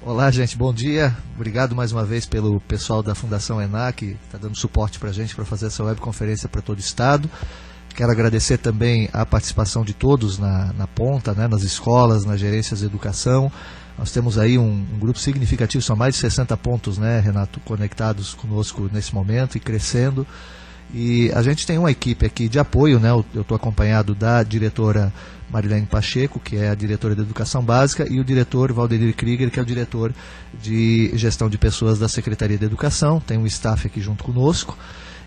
Olá, gente, bom dia. Obrigado mais uma vez pelo pessoal da Fundação ENAC, que está dando suporte para a gente para fazer essa webconferência para todo o Estado. Quero agradecer também a participação de todos na ponta, né, nas escolas, nas gerências de educação. Nós temos aí um grupo significativo, são mais de 60 pontos, né, Renato, conectados conosco nesse momento e crescendo. E a gente tem uma equipe aqui de apoio, né? Eu estou acompanhado da diretora Marilene Pacheco, que é a diretora de Educação Básica, e o diretor Valdeir Krieger, que é o diretor de Gestão de Pessoas da Secretaria de Educação. Tem um staff aqui junto conosco.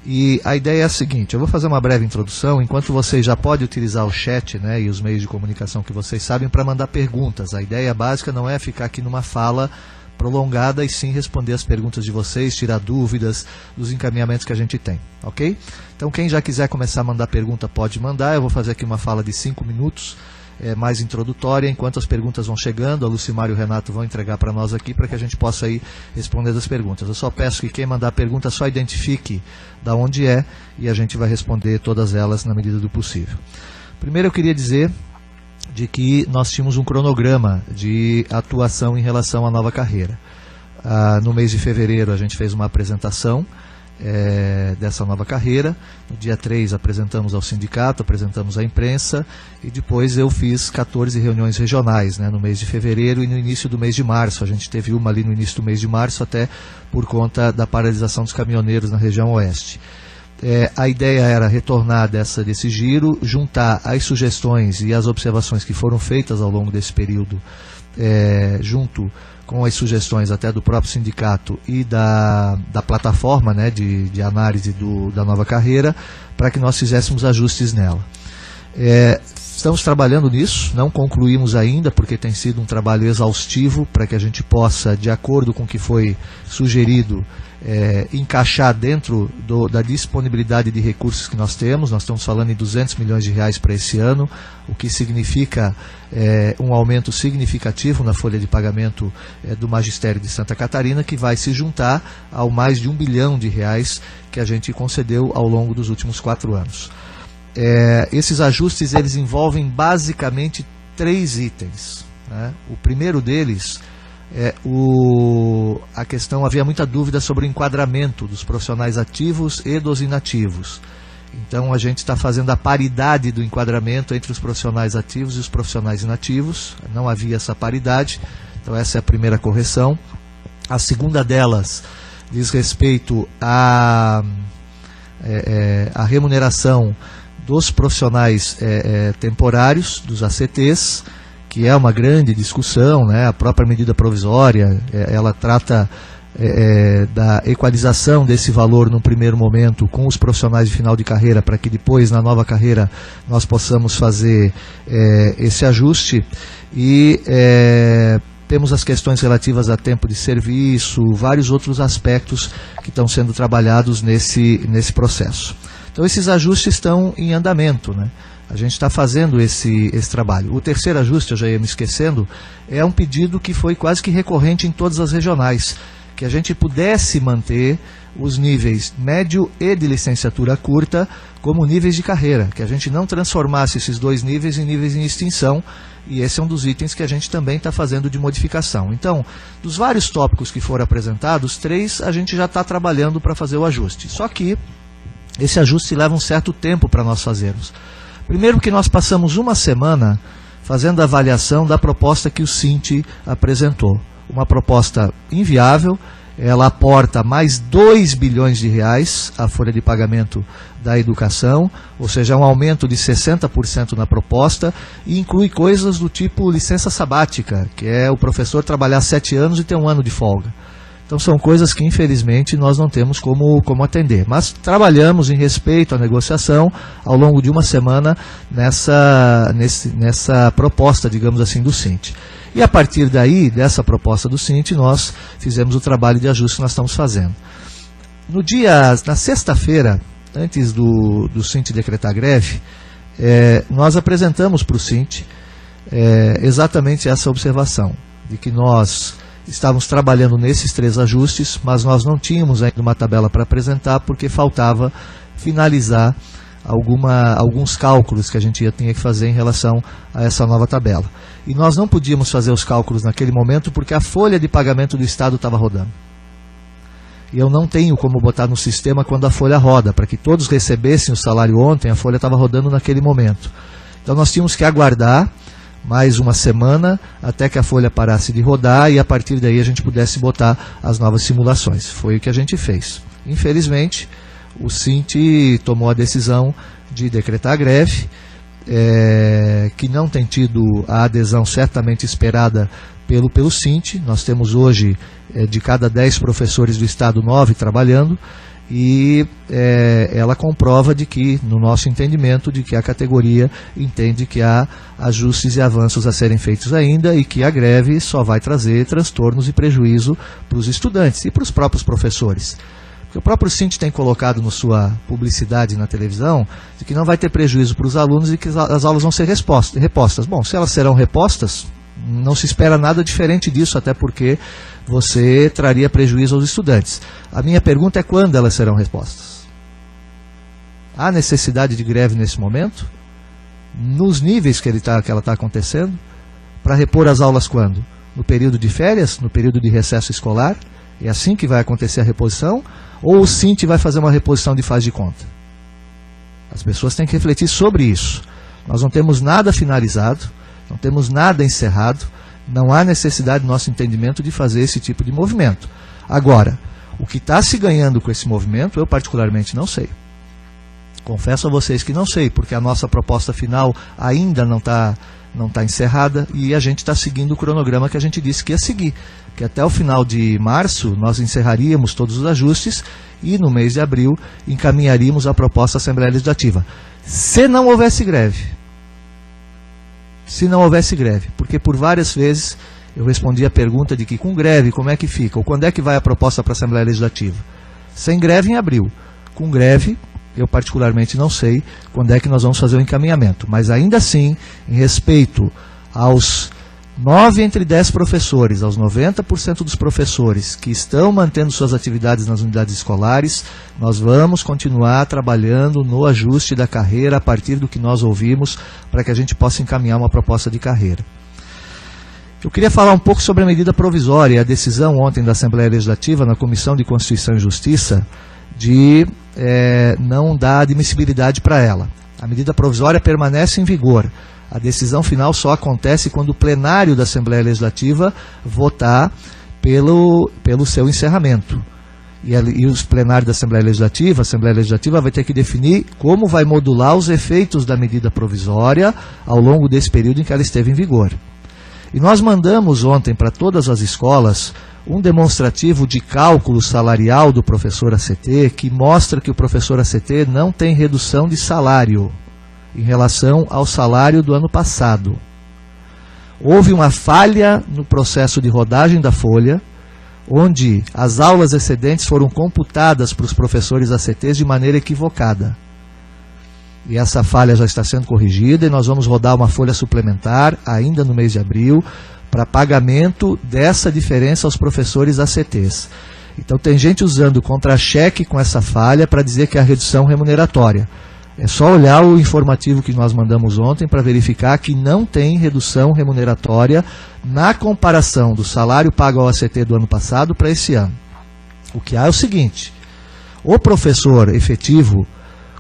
E a ideia é a seguinte: eu vou fazer uma breve introdução, enquanto vocês já podem utilizar o chat, né, e os meios de comunicação que vocês sabem para mandar perguntas. A ideia básica não é ficar aqui numa fala prolongada, e sim responder as perguntas de vocês, tirar dúvidas dos encaminhamentos que a gente tem, ok? Então quem já quiser começar a mandar pergunta pode mandar. Eu vou fazer aqui uma fala de 5 minutos, mais introdutória, enquanto as perguntas vão chegando. A Lucimar e o Renato vão entregar para nós aqui para que a gente possa ir responder as perguntas. Eu só peço que quem mandar a pergunta só identifique da onde é, e a gente vai responder todas elas na medida do possível. Primeiro eu queria dizer de que nós tínhamos um cronograma de atuação em relação à nova carreira. No mês de fevereiro a gente fez uma apresentação dessa nova carreira. No dia 3 apresentamos ao sindicato, apresentamos à imprensa, e depois eu fiz 14 reuniões regionais, né, no mês de fevereiro e no início do mês de março. A gente teve uma ali no início do mês de março, até por conta da paralisação dos caminhoneiros na região oeste. A ideia era retornar desse giro, juntar as sugestões e as observações que foram feitas ao longo desse período, junto com as sugestões até do próprio sindicato e da plataforma, né, de análise da nova carreira, para que nós fizéssemos ajustes nela. Estamos trabalhando nisso, não concluímos ainda, porque tem sido um trabalho exaustivo para que a gente possa, de acordo com o que foi sugerido, encaixar dentro da disponibilidade de recursos que nós temos. Nós estamos falando em 200 milhões de reais para esse ano, o que significa um aumento significativo na folha de pagamento do Magistério de Santa Catarina, que vai se juntar ao mais de 1 bilhão de reais que a gente concedeu ao longo dos últimos 4 anos. Esses ajustes eles envolvem basicamente 3 itens, né? O primeiro deles a questão, havia muita dúvida sobre o enquadramento dos profissionais ativos e dos inativos. Então a gente está fazendo a paridade do enquadramento entre os profissionais ativos e os profissionais inativos. Não havia essa paridade, então essa é a primeira correção. A segunda delas diz respeito à remuneração dos profissionais temporários, dos ACTs, que é uma grande discussão, né? A própria medida provisória, ela trata da equalização desse valor no primeiro momento com os profissionais de final de carreira, para que depois, na nova carreira, nós possamos fazer esse ajuste. E temos as questões relativas a tempo de serviço, vários outros aspectos que estão sendo trabalhados nesse processo. Então esses ajustes estão em andamento, né? A gente está fazendo esse trabalho. O terceiro ajuste, eu já ia me esquecendo, é um pedido que foi quase que recorrente em todas as regionais, que a gente pudesse manter os níveis médio e de licenciatura curta como níveis de carreira, que a gente não transformasse esses 2 níveis em níveis em extinção, e esse é um dos itens que a gente também está fazendo de modificação. Então, dos vários tópicos que foram apresentados, 3 a gente já está trabalhando para fazer o ajuste. Só que esse ajuste leva um certo tempo para nós fazermos. Primeiro que nós passamos uma semana fazendo a avaliação da proposta que o Cinti apresentou. Uma proposta inviável, ela aporta mais 2 bilhões de reais à folha de pagamento da educação, ou seja, um aumento de 60% na proposta, e inclui coisas do tipo licença sabática, que é o professor trabalhar 7 anos e ter 1 ano de folga. Então são coisas que infelizmente nós não temos como atender. Mas trabalhamos em respeito à negociação ao longo de uma semana nessa proposta, digamos assim, do Cinti. E a partir daí, dessa proposta do Cinti, nós fizemos o trabalho de ajuste que nós estamos fazendo. Na sexta-feira, antes do Cinti decretar greve, nós apresentamos para o Cinti exatamente essa observação, de que nós estávamos trabalhando nesses 3 ajustes, mas nós não tínhamos ainda uma tabela para apresentar, porque faltava finalizar alguns cálculos que a gente tinha que fazer em relação a essa nova tabela. E nós não podíamos fazer os cálculos naquele momento porque a folha de pagamento do Estado estava rodando. E eu não tenho como botar no sistema quando a folha roda, para que todos recebessem o salário ontem, a folha estava rodando naquele momento. Então nós tínhamos que aguardar mais uma semana até que a folha parasse de rodar e a partir daí a gente pudesse botar as novas simulações. Foi o que a gente fez. Infelizmente, o Sint tomou a decisão de decretar a greve, que não tem tido a adesão certamente esperada pelo Sint. Nós temos hoje, de cada 10 professores do Estado, 9 trabalhando, e ela comprova de que, no nosso entendimento, de que a categoria entende que há ajustes e avanços a serem feitos ainda e que a greve só vai trazer transtornos e prejuízo para os estudantes e para os próprios professores. Porque o próprio Sint tem colocado na sua publicidade na televisão de que não vai ter prejuízo para os alunos e que as aulas vão ser repostas. Bom, se elas serão repostas, não se espera nada diferente disso, até porque você traria prejuízo aos estudantes. A minha pergunta é quando elas serão repostas? Há necessidade de greve nesse momento? Nos níveis que ela está acontecendo? Para repor as aulas quando? No período de férias? No período de recesso escolar? É assim que vai acontecer a reposição? Ou o Sint vai fazer uma reposição de faz de conta? As pessoas têm que refletir sobre isso. Nós não temos nada finalizado, não temos nada encerrado, não há necessidade, no nosso entendimento, de fazer esse tipo de movimento. Agora, o que está se ganhando com esse movimento, eu particularmente não sei. Confesso a vocês que não sei, porque a nossa proposta final ainda não está encerrada e a gente está seguindo o cronograma que a gente disse que ia seguir. Que até o final de março nós encerraríamos todos os ajustes e no mês de abril encaminharíamos a proposta à Assembleia Legislativa. Se não houvesse greve. Se não houvesse greve. Porque por várias vezes eu respondi a pergunta de que com greve como é que fica? Ou quando é que vai a proposta para a Assembleia Legislativa? Sem greve em abril. Com greve, eu particularmente não sei quando é que nós vamos fazer o encaminhamento. Mas ainda assim, em respeito aos 9 entre 10 professores, aos 90% dos professores que estão mantendo suas atividades nas unidades escolares, nós vamos continuar trabalhando no ajuste da carreira a partir do que nós ouvimos, para que a gente possa encaminhar uma proposta de carreira. Eu queria falar um pouco sobre a medida provisória, a decisão ontem da Assembleia Legislativa, na Comissão de Constituição e Justiça, de não dar admissibilidade para ela. A medida provisória permanece em vigor. A decisão final só acontece quando o plenário da Assembleia Legislativa votar pelo seu encerramento. E os plenários da Assembleia Legislativa, a Assembleia Legislativa vai ter que definir como vai modular os efeitos da medida provisória ao longo desse período em que ela esteve em vigor. E nós mandamos ontem para todas as escolas um demonstrativo de cálculo salarial do professor ACT que mostra que o professor ACT não tem redução de salário em relação ao salário do ano passado. Houve uma falha no processo de rodagem da folha, onde as aulas excedentes foram computadas para os professores ACTs de maneira equivocada. E essa falha já está sendo corrigida e nós vamos rodar uma folha suplementar, ainda no mês de abril, para pagamento dessa diferença aos professores ACTs. Então tem gente usando contra-cheque com essa falha para dizer que é a redução remuneratória. É só olhar o informativo que nós mandamos ontem para verificar que não tem redução remuneratória na comparação do salário pago ao ACT do ano passado para esse ano. O que há é o seguinte: o professor efetivo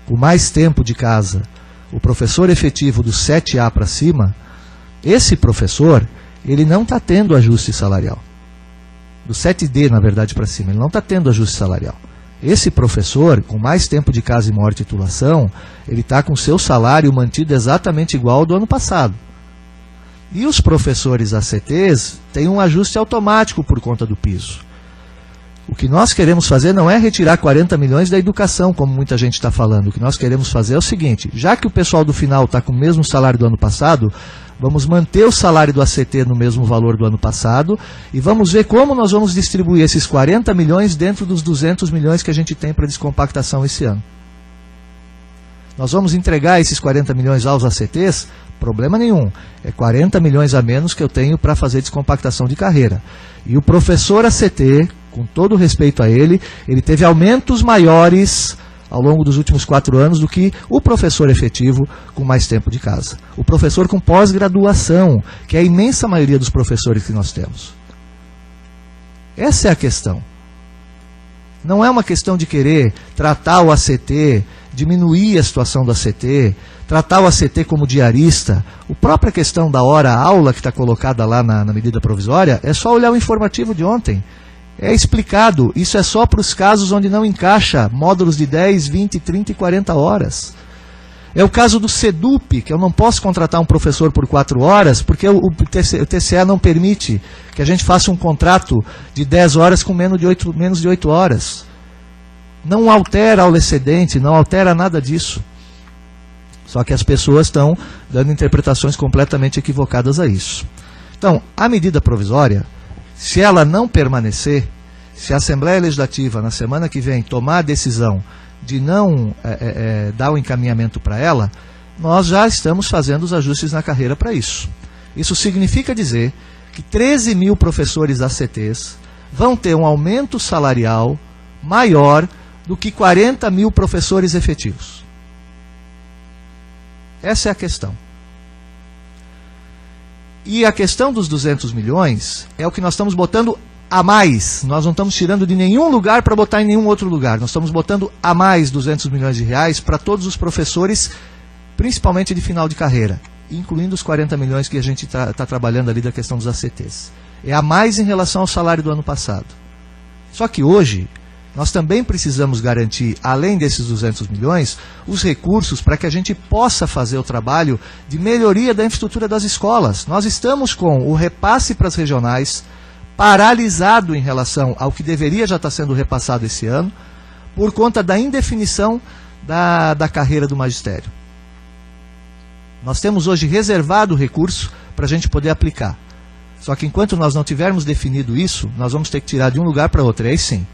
com mais tempo de casa, o professor efetivo do 7A para cima, esse professor, ele não está tendo ajuste salarial. Do 7D, na verdade, para cima, ele não está tendo ajuste salarial. Esse professor, com mais tempo de casa e maior titulação, ele está com seu salário mantido exatamente igual ao do ano passado. E os professores ACTs têm um ajuste automático por conta do piso. O que nós queremos fazer não é retirar 40 milhões da educação, como muita gente está falando. O que nós queremos fazer é o seguinte: já que o pessoal do final está com o mesmo salário do ano passado, vamos manter o salário do ACT no mesmo valor do ano passado e vamos ver como nós vamos distribuir esses 40 milhões dentro dos 200 milhões que a gente tem para descompactação esse ano. Nós vamos entregar esses 40 milhões aos ACTs? Problema nenhum. É 40 milhões a menos que eu tenho para fazer descompactação de carreira. E o professor ACT, com todo o respeito a ele teve aumentos maiores ao longo dos últimos 4 anos do que o professor efetivo com mais tempo de casa. O professor com pós-graduação, que é a imensa maioria dos professores que nós temos. Essa é a questão. Não é uma questão de querer tratar o ACT, diminuir a situação do ACT, tratar o ACT como diarista. A própria questão da hora-aula que está colocada lá na medida provisória, é só olhar o informativo de ontem. É explicado, isso é só para os casos onde não encaixa módulos de 10, 20, 30 e 40 horas. É o caso do SEDUP, que eu não posso contratar um professor por 4 horas, porque o TCE não permite que a gente faça um contrato de 10 horas com menos de 8 horas. Não altera a aula excedente, não altera nada disso. Só que as pessoas estão dando interpretações completamente equivocadas a isso. Então, a medida provisória, se ela não permanecer, se a Assembleia Legislativa, na semana que vem, tomar a decisão de não dar o encaminhamento para ela, nós já estamos fazendo os ajustes na carreira para isso. Isso significa dizer que 13 mil professores ACTs vão ter um aumento salarial maior do que 40 mil professores efetivos. Essa é a questão. E a questão dos 200 milhões é o que nós estamos botando a mais. Nós não estamos tirando de nenhum lugar para botar em nenhum outro lugar. Nós estamos botando a mais 200 milhões de reais para todos os professores, principalmente de final de carreira, incluindo os 40 milhões que a gente está trabalhando ali da questão dos ACTs. É a mais em relação ao salário do ano passado. Só que hoje, nós também precisamos garantir, além desses 200 milhões, os recursos para que a gente possa fazer o trabalho de melhoria da infraestrutura das escolas. Nós estamos com o repasse para as regionais paralisado em relação ao que deveria já estar sendo repassado esse ano, por conta da indefinição da carreira do magistério. Nós temos hoje reservado o recurso para a gente poder aplicar. Só que enquanto nós não tivermos definido isso, nós vamos ter que tirar de um lugar para outro. E aí sim,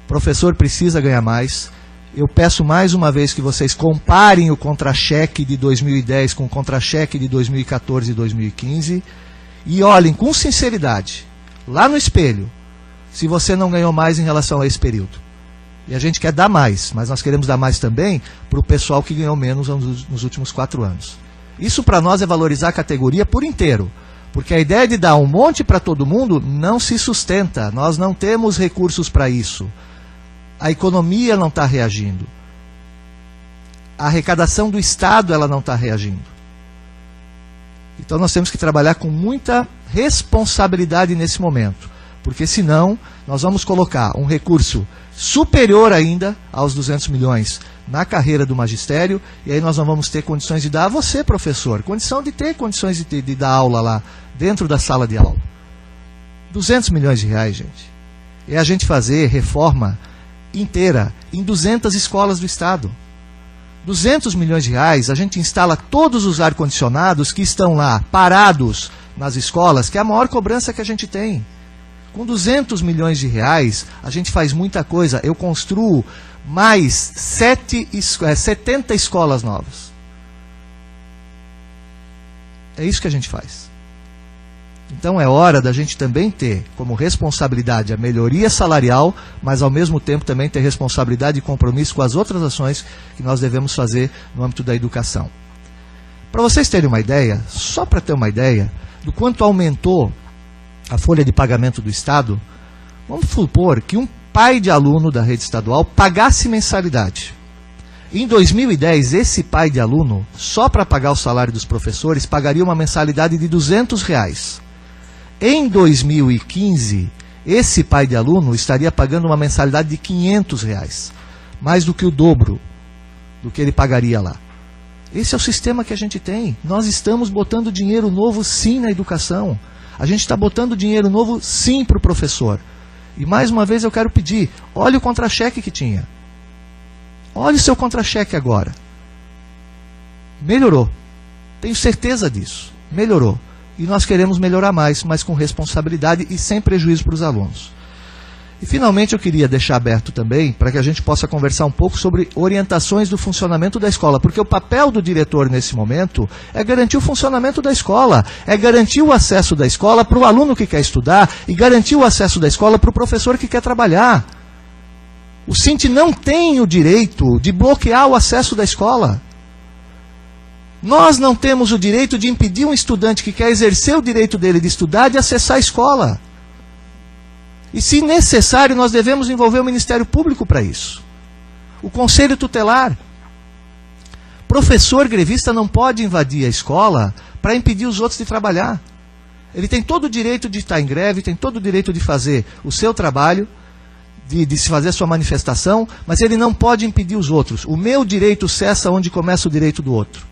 o professor precisa ganhar mais. Eu peço mais uma vez que vocês comparem o contra-cheque de 2010 com o contra-cheque de 2014 e 2015 e olhem com sinceridade, lá no espelho, se você não ganhou mais em relação a esse período. E a gente quer dar mais, mas nós queremos dar mais também para o pessoal que ganhou menos nos últimos 4 anos. Isso para nós é valorizar a categoria por inteiro, porque a ideia de dar um monte para todo mundo não se sustenta, nós não temos recursos para isso. A economia não está reagindo. A arrecadação do Estado ela não está reagindo. Então nós temos que trabalhar com muita responsabilidade nesse momento, porque senão nós vamos colocar um recurso superior ainda aos 200 milhões na carreira do magistério, e aí nós não vamos ter condições de dar a você, professor, condição de ter condições de dar aula lá, dentro da sala de aula. 200 milhões de reais, gente. É a gente fazer reforma inteira em 200 escolas do Estado. 200 milhões de reais, a gente instala todos os ar-condicionados que estão lá, parados nas escolas, que é a maior cobrança que a gente tem. Com 200 milhões de reais, a gente faz muita coisa. Eu construo mais 70 escolas novas. É isso que a gente faz. Então é hora da gente também ter como responsabilidade a melhoria salarial, mas ao mesmo tempo também ter responsabilidade e compromisso com as outras ações que nós devemos fazer no âmbito da educação. Para vocês terem uma ideia, só para ter uma ideia do quanto aumentou a folha de pagamento do Estado, vamos supor que um pai de aluno da rede estadual pagasse mensalidade. Em 2010, esse pai de aluno, só para pagar o salário dos professores, pagaria uma mensalidade de R$200. Em 2015, esse pai de aluno estaria pagando uma mensalidade de R$500, mais do que o dobro do que ele pagaria lá. Esse é o sistema que a gente tem. Nós estamos botando dinheiro novo sim na educação. A gente está botando dinheiro novo sim para o professor. E mais uma vez eu quero pedir, olha o contra-cheque que tinha. Olha o seu contra-cheque agora. Melhorou. Tenho certeza disso. Melhorou. E nós queremos melhorar mais, mas com responsabilidade e sem prejuízo para os alunos. E finalmente eu queria deixar aberto também para que a gente possa conversar um pouco sobre orientações do funcionamento da escola, porque o papel do diretor nesse momento é garantir o funcionamento da escola, é garantir o acesso da escola para o aluno que quer estudar e garantir o acesso da escola para o professor que quer trabalhar. O Sint não tem o direito de bloquear o acesso da escola. Nós não temos o direito de impedir um estudante que quer exercer o direito dele de estudar de acessar a escola. E, se necessário, nós devemos envolver o Ministério Público para isso. O Conselho Tutelar. Professor grevista não pode invadir a escola para impedir os outros de trabalhar. Ele tem todo o direito de estar em greve, tem todo o direito de fazer o seu trabalho, de se fazer a sua manifestação, mas ele não pode impedir os outros. O meu direito cessa onde começa o direito do outro.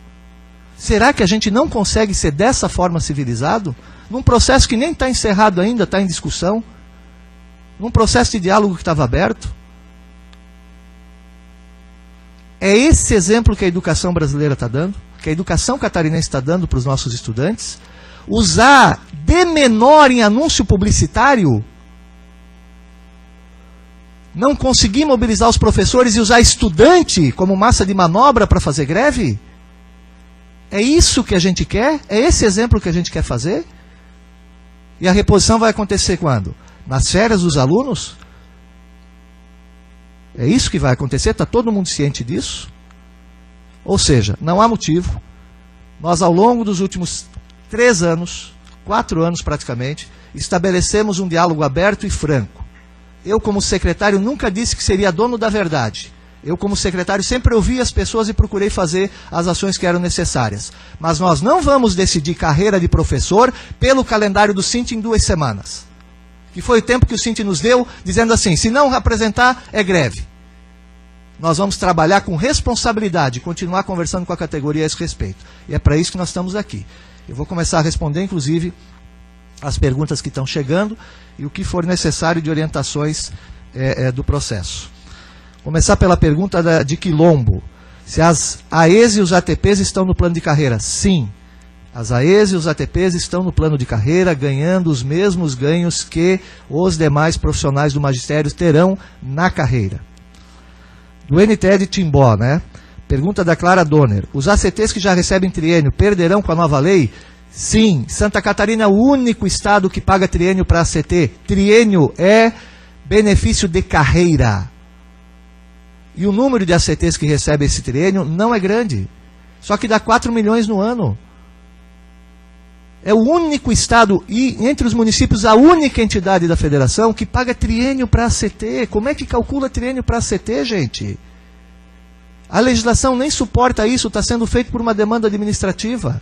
Será que a gente não consegue ser dessa forma civilizado? Num processo que nem está encerrado ainda, está em discussão? Num processo de diálogo que estava aberto? É esse exemplo que a educação brasileira está dando, que a educação catarinense está dando para os nossos estudantes? Usar de menor em anúncio publicitário? Não conseguir mobilizar os professores e usar estudante como massa de manobra para fazer greve? É isso que a gente quer? É esse exemplo que a gente quer fazer? E a reposição vai acontecer quando? Nas férias dos alunos? É isso que vai acontecer? Está todo mundo ciente disso? Ou seja, não há motivo. Nós, ao longo dos últimos 3 anos, 4 anos praticamente, estabelecemos um diálogo aberto e franco. Eu, como secretário, nunca disse que seria dono da verdade. Eu, como secretário, sempre ouvi as pessoas e procurei fazer as ações que eram necessárias. Mas nós não vamos decidir carreira de professor pelo calendário do Sint em 2 semanas. Que foi o tempo que o Sint nos deu, dizendo assim, se não apresentar, é greve. Nós vamos trabalhar com responsabilidade, continuar conversando com a categoria a esse respeito. E é para isso que nós estamos aqui. Eu vou começar a responder, inclusive, as perguntas que estão chegando e o que for necessário de orientações do processo. Começar pela pergunta de Quilombo. Se as AEs e os ATPs estão no plano de carreira? Sim. As AEs e os ATPs estão no plano de carreira, ganhando os mesmos ganhos que os demais profissionais do magistério terão na carreira. Do NTE de Timbó, né? Pergunta da Clara Donner. Os ACTs que já recebem triênio perderão com a nova lei? Sim. Santa Catarina é o único estado que paga triênio para ACT. Triênio é benefício de carreira. E o número de ACTs que recebem esse triênio não é grande. Só que dá 4 milhões no ano. É o único estado, e entre os municípios, a única entidade da federação que paga triênio para ACT. Como é que calcula triênio para ACT, gente? A legislação nem suporta isso, está sendo feito por uma demanda administrativa.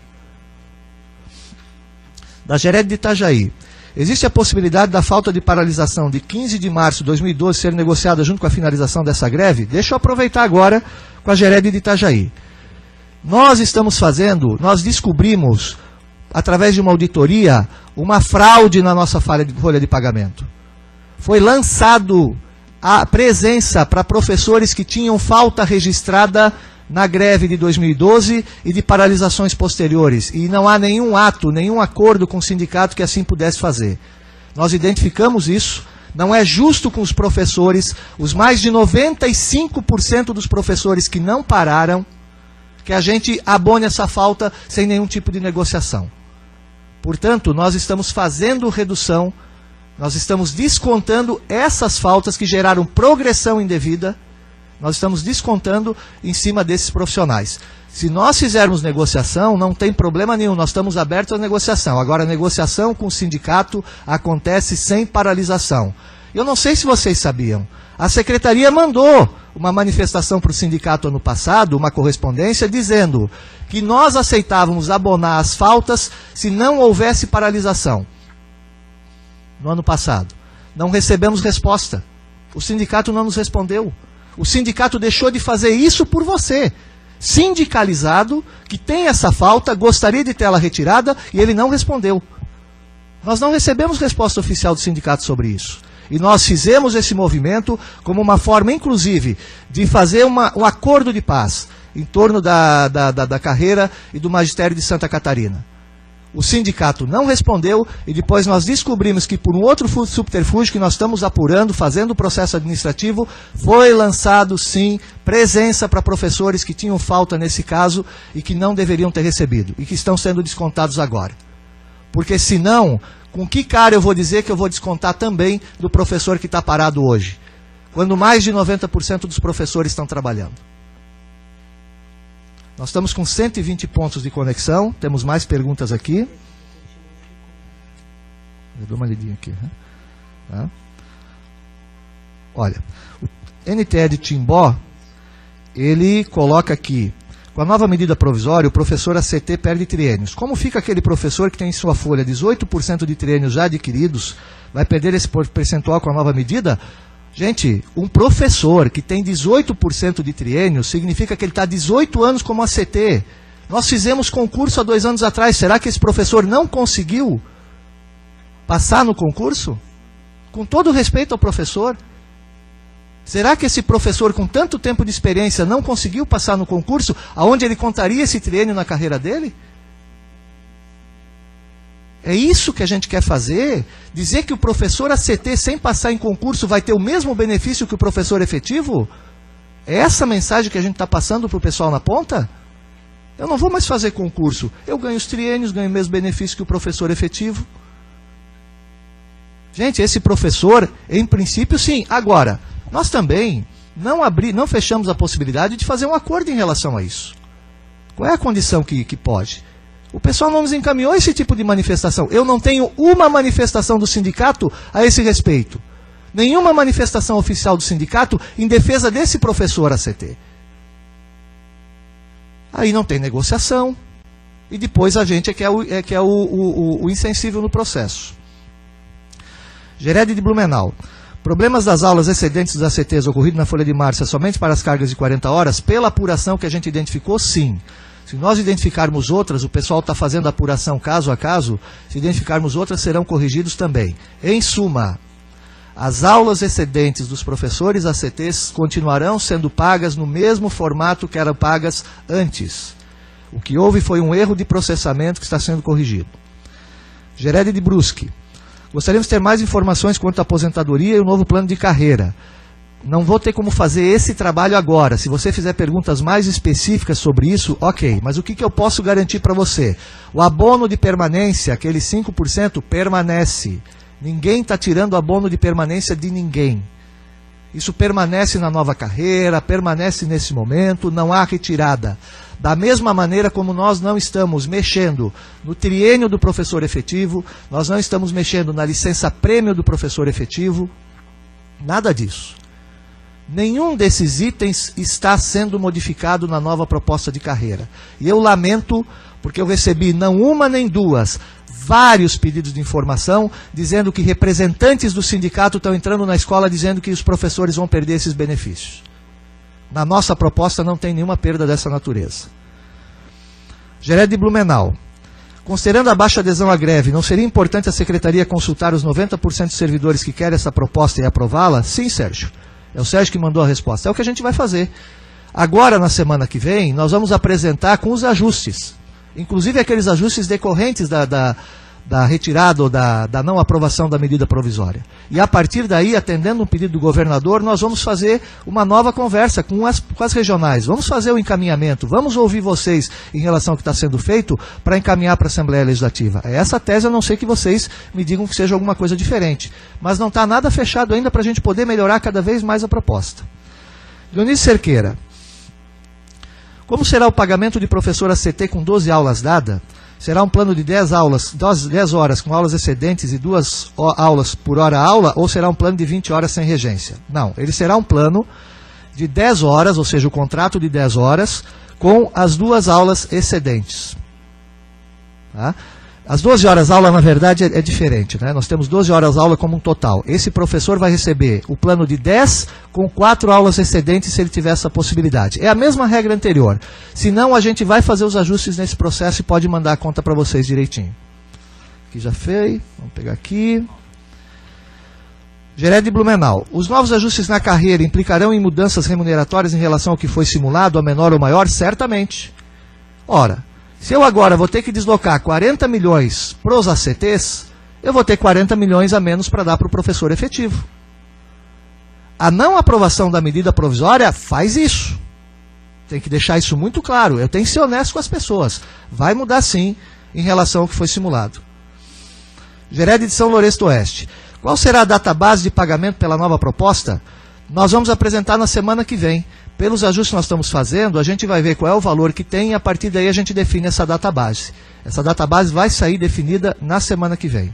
Da Gered de Itajaí. Existe a possibilidade da falta de paralisação de 15 de março de 2012 ser negociada junto com a finalização dessa greve? Deixa eu aproveitar agora com a Gered de Itajaí. Nós descobrimos, através de uma auditoria, uma fraude na nossa folha de pagamento. Foi lançado a presença para professores que tinham falta registrada na greve de 2012 e de paralisações posteriores. E não há nenhum ato, nenhum acordo com o sindicato que assim pudesse fazer. Nós identificamos isso. Não é justo com os professores, os mais de 95% dos professores que não pararam, que a gente abone essa falta sem nenhum tipo de negociação. Portanto, nós estamos fazendo redução, nós estamos descontando essas faltas que geraram progressão indevida, nós estamos descontando em cima desses profissionais. Se nós fizermos negociação, não tem problema nenhum, nós estamos abertos à negociação. Agora, a negociação com o sindicato acontece sem paralisação. Eu não sei se vocês sabiam, a secretaria mandou uma manifestação para o sindicato ano passado, uma correspondência, dizendo que nós aceitávamos abonar as faltas se não houvesse paralisação. No ano passado. Não recebemos resposta. O sindicato não nos respondeu. O sindicato deixou de fazer isso por você. Sindicalizado, que tem essa falta, gostaria de tê-la retirada, e ele não respondeu. Nós não recebemos resposta oficial do sindicato sobre isso. E nós fizemos esse movimento como uma forma, inclusive, de fazer um acordo de paz em torno da carreira e do magistério de Santa Catarina. O sindicato não respondeu e depois nós descobrimos que por um outro subterfúgio que nós estamos apurando, fazendo o processo administrativo, foi lançado sim presença para professores que tinham falta nesse caso e que não deveriam ter recebido e que estão sendo descontados agora. Porque senão, com que cara eu vou dizer que eu vou descontar também do professor que está parado hoje? quando mais de 90% dos professores estão trabalhando? Nós estamos com 120 pontos de conexão, temos mais perguntas aqui. Eu dou uma lidinha aqui. Né? Tá? Olha, o NTE de Timbó, ele coloca aqui, com a nova medida provisória, o professor ACT perde triênios. Como fica aquele professor que tem em sua folha 18% de triênios já adquiridos, vai perder esse percentual com a nova medida? Gente, um professor que tem 18% de triênios, significa que ele está 18 anos como ACT. Nós fizemos concurso há 2 anos atrás, será que esse professor não conseguiu passar no concurso? Com todo respeito ao professor, será que esse professor com tanto tempo de experiência não conseguiu passar no concurso, aonde ele contaria esse triênio na carreira dele? É isso que a gente quer fazer? Dizer que o professor ACT sem passar em concurso vai ter o mesmo benefício que o professor efetivo? É essa mensagem que a gente está passando para o pessoal na ponta? Eu não vou mais fazer concurso, eu ganho os triênios, ganho o mesmo benefício que o professor efetivo. Gente, esse professor, em princípio, sim. Agora, nós também não fechamos a possibilidade de fazer um acordo em relação a isso. Qual é a condição que pode? O pessoal não nos encaminhou esse tipo de manifestação. Eu não tenho uma manifestação do sindicato a esse respeito. Nenhuma manifestação oficial do sindicato em defesa desse professor ACT. Aí não tem negociação. E depois a gente é que é o insensível no processo. Gered de Blumenau. Problemas das aulas excedentes dos ACTs ocorridos na folha de março somente para as cargas de 40 horas? Pela apuração que a gente identificou, sim. Se nós identificarmos outras, o pessoal está fazendo a apuração caso a caso, se identificarmos outras, serão corrigidos também. Em suma, as aulas excedentes dos professores ACTs continuarão sendo pagas no mesmo formato que eram pagas antes. O que houve foi um erro de processamento que está sendo corrigido. Gered de Brusque. Gostaríamos de ter mais informações quanto à aposentadoria e o novo plano de carreira. Não vou ter como fazer esse trabalho agora. Se você fizer perguntas mais específicas sobre isso, ok. Mas o que eu posso garantir para você? O abono de permanência, aquele 5%, permanece. Ninguém está tirando o abono de permanência de ninguém. Isso permanece na nova carreira, permanece nesse momento, não há retirada. Da mesma maneira como nós não estamos mexendo no triênio do professor efetivo, nós não estamos mexendo na licença prêmio do professor efetivo, nada disso. Nenhum desses itens está sendo modificado na nova proposta de carreira. E eu lamento, porque eu recebi não uma nem duas, vários pedidos de informação, dizendo que representantes do sindicato estão entrando na escola dizendo que os professores vão perder esses benefícios. Na nossa proposta não tem nenhuma perda dessa natureza. Gered de Blumenau. Considerando a baixa adesão à greve, não seria importante a Secretaria consultar os 90% dos servidores que querem essa proposta e aprová-la? Sim, Sérgio. É o Sérgio que mandou a resposta. É o que a gente vai fazer. Agora, na semana que vem, nós vamos apresentar com os ajustes. Inclusive aqueles ajustes decorrentes da retirada ou da não aprovação da medida provisória. E a partir daí, atendendo um pedido do governador, nós vamos fazer uma nova conversa com as regionais. Vamos fazer o encaminhamento, vamos ouvir vocês em relação ao que está sendo feito para encaminhar para a Assembleia Legislativa. É essa tese, a não ser que vocês me digam que seja alguma coisa diferente. Mas não está nada fechado ainda para a gente poder melhorar cada vez mais a proposta. Dionísio Cerqueira. Como será o pagamento de professor ACT com 12 aulas dadas? Será um plano de 10 horas com aulas excedentes e 2 aulas por hora aula, ou será um plano de 20 horas sem regência? Não, ele será um plano de 10 horas, ou seja, o contrato de 10 horas, com as 2 aulas excedentes. Tá? As 12 horas aula, na verdade, é diferente, né? Nós temos 12 horas aula como um total. Esse professor vai receber o plano de 10 com 4 aulas excedentes se ele tiver essa possibilidade. É a mesma regra anterior. Se não, a gente vai fazer os ajustes nesse processo e pode mandar a conta para vocês direitinho. Aqui já fez. Vamos pegar aqui. Gered de Blumenau. Os novos ajustes na carreira implicarão em mudanças remuneratórias em relação ao que foi simulado, a menor ou maior? Certamente. Ora, se eu agora vou ter que deslocar 40 milhões para os ACTs, eu vou ter 40 milhões a menos para dar para o professor efetivo. A não aprovação da medida provisória faz isso. Tem que deixar isso muito claro. Eu tenho que ser honesto com as pessoas. Vai mudar sim em relação ao que foi simulado. Gered de São Lourenço do Oeste. Qual será a data base de pagamento pela nova proposta? nós vamos apresentar na semana que vem. Pelos ajustes que nós estamos fazendo, a gente vai ver qual é o valor que tem e a partir daí a gente define essa database. Essa database vai sair definida na semana que vem.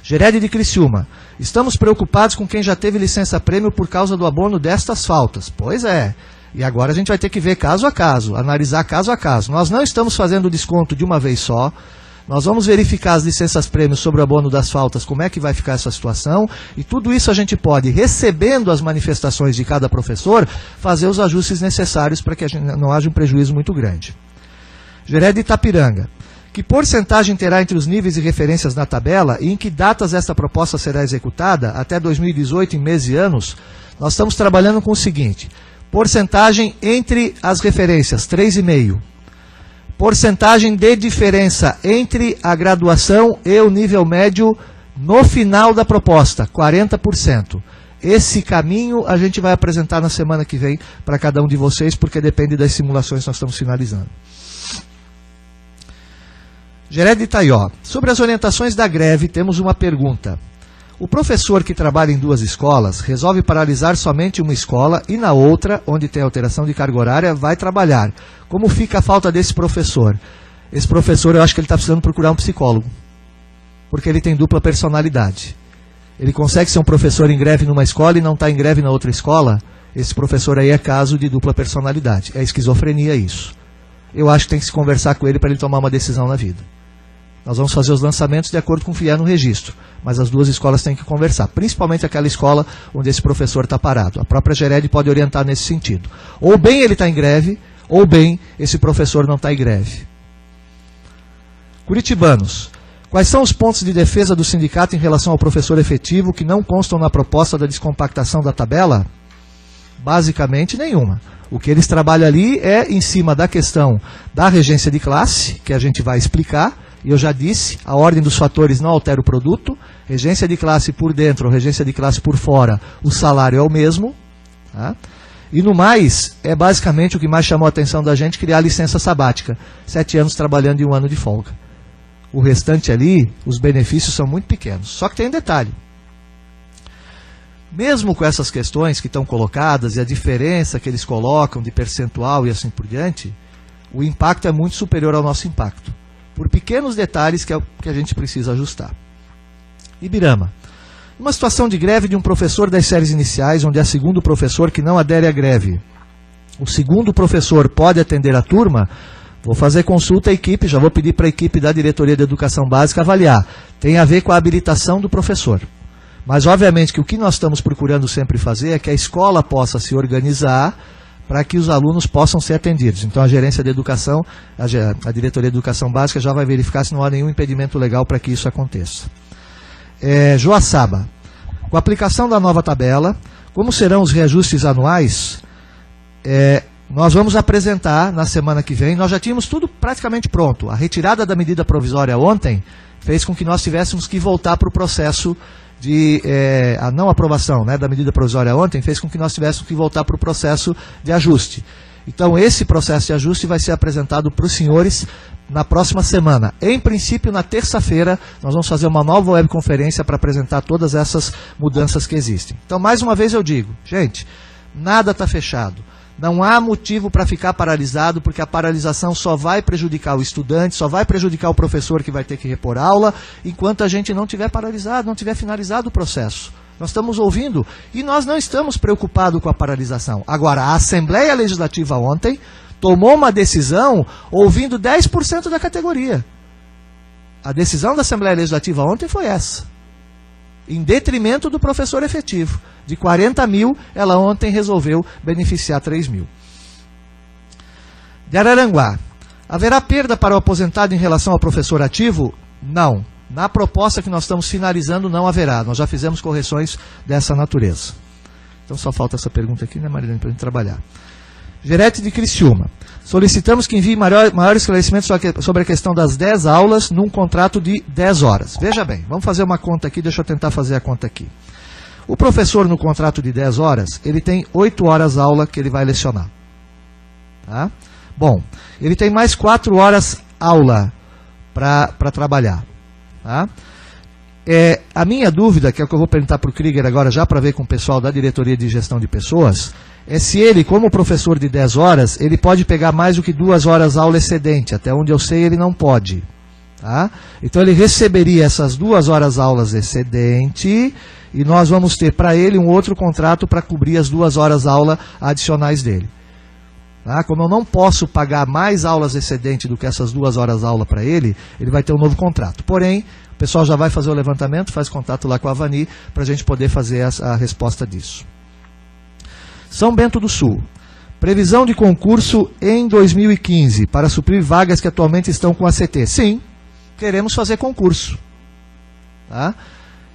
Gered de Criciúma. Estamos preocupados com quem já teve licença-prêmio por causa do abono destas faltas. Pois é. E agora a gente vai ter que ver caso a caso, analisar caso a caso. Nós não estamos fazendo desconto de uma vez só. Nós vamos verificar as licenças-prêmios sobre o abono das faltas, como é que vai ficar essa situação, e tudo isso a gente pode, recebendo as manifestações de cada professor, fazer os ajustes necessários para que não haja um prejuízo muito grande. Gered de Itapiranga. Que porcentagem terá entre os níveis e referências na tabela e em que datas esta proposta será executada? Até 2018, em meses e anos, nós estamos trabalhando com o seguinte: porcentagem entre as referências, 3,5%. Porcentagem de diferença entre a graduação e o nível médio no final da proposta, 40%. Esse caminho a gente vai apresentar na semana que vem para cada um de vocês, porque depende das simulações que nós estamos finalizando. Gered de Itaió. Sobre as orientações da greve, temos uma pergunta. O professor que trabalha em 2 escolas resolve paralisar somente uma escola e na outra, onde tem alteração de carga horária, vai trabalhar. Como fica a falta desse professor? Esse professor, eu acho que ele está precisando procurar um psicólogo, porque ele tem dupla personalidade. Ele consegue ser um professor em greve numa escola e não está em greve na outra escola? Esse professor aí é caso de dupla personalidade. É esquizofrenia isso. Eu acho que tem que se conversar com ele para ele tomar uma decisão na vida. Nós vamos fazer os lançamentos de acordo com o que vier no registro, mas as 2 escolas têm que conversar, principalmente aquela escola onde esse professor está parado. A própria Gered pode orientar nesse sentido. Ou bem ele está em greve, ou bem esse professor não está em greve. Curitibanos. Quais são os pontos de defesa do sindicato em relação ao professor efetivo que não constam na proposta da descompactação da tabela? Basicamente nenhuma. O que eles trabalham ali é em cima da questão da regência de classe, que a gente vai explicar. E eu já disse, a ordem dos fatores não altera o produto, regência de classe por dentro ou regência de classe por fora, o salário é o mesmo. Tá? E no mais, é basicamente o que mais chamou a atenção da gente, criar a licença sabática. 7 anos trabalhando e 1 ano de folga. O restante ali, os benefícios são muito pequenos. Só que tem um detalhe. Mesmo com essas questões que estão colocadas e a diferença que eles colocam de percentual e assim por diante, o impacto é muito superior ao nosso impacto. Por pequenos detalhes que é o que a gente precisa ajustar. Ibirama. Uma situação de greve de um professor das séries iniciais, onde há segundo professor que não adere à greve. O segundo professor pode atender a turma? Vou fazer consulta à equipe, já vou pedir para a equipe da Diretoria de Educação Básica avaliar. Tem a ver com a habilitação do professor. Mas, obviamente, que o que nós estamos procurando sempre fazer é que a escola possa se organizar para que os alunos possam ser atendidos. Então, a gerência de educação, a Diretoria de Educação Básica já vai verificar se não há nenhum impedimento legal para que isso aconteça. Joaçaba. Com a aplicação da nova tabela, como serão os reajustes anuais, nós vamos apresentar na semana que vem. Nós já tínhamos tudo praticamente pronto. A retirada da medida provisória ontem fez com que nós tivéssemos que voltar para o processo a não aprovação, né, da medida provisória ontem fez com que nós tivéssemos que voltar para o processo de ajuste. Então, esse processo de ajuste vai ser apresentado para os senhores na próxima semana. Em princípio, na terça-feira, nós vamos fazer uma nova webconferência para apresentar todas essas mudanças que existem. Então, mais uma vez eu digo, gente, nada está fechado. Não há motivo para ficar paralisado, porque a paralisação só vai prejudicar o estudante, só vai prejudicar o professor que vai ter que repor aula, enquanto a gente não tiver paralisado, não tiver finalizado o processo. Nós estamos ouvindo e nós não estamos preocupados com a paralisação. Agora, a Assembleia Legislativa ontem tomou uma decisão ouvindo 10% da categoria. A decisão da Assembleia Legislativa ontem foi essa. Em detrimento do professor efetivo. De 40 mil, ela ontem resolveu beneficiar 3 mil. De Araranguá. Haverá perda para o aposentado em relação ao professor ativo? Não. Na proposta que nós estamos finalizando, não haverá. Nós já fizemos correções dessa natureza. Então só falta essa pergunta aqui, né, Marilene, para a gente trabalhar. Gerete de Criciúma. Solicitamos que envie maior esclarecimento sobre a questão das 10 aulas num contrato de 10 horas. Veja bem, vamos fazer uma conta aqui, deixa eu tentar fazer a conta aqui. O professor no contrato de 10 horas, ele tem 8 horas aula que ele vai lecionar. Tá? Bom, ele tem mais 4 horas aula para trabalhar. Tá? A minha dúvida, que é o que eu vou perguntar para o Krieger agora, já para ver com o pessoal da Diretoria de Gestão de Pessoas, é se ele, como professor de 10 horas, ele pode pegar mais do que 2 horas aula excedente. Até onde eu sei, ele não pode. Tá? Então ele receberia essas 2 horas aulas excedente e nós vamos ter para ele um outro contrato para cobrir as 2 horas aula adicionais dele. Tá? Como eu não posso pagar mais aulas excedente do que essas 2 horas aula para ele, ele vai ter um novo contrato. Porém, o pessoal já vai fazer o levantamento, faz contato lá com a Vani para a gente poder fazer a resposta disso. São Bento do Sul. Previsão de concurso em 2015 para suprir vagas que atualmente estão com a CT. Sim, queremos fazer concurso. Tá?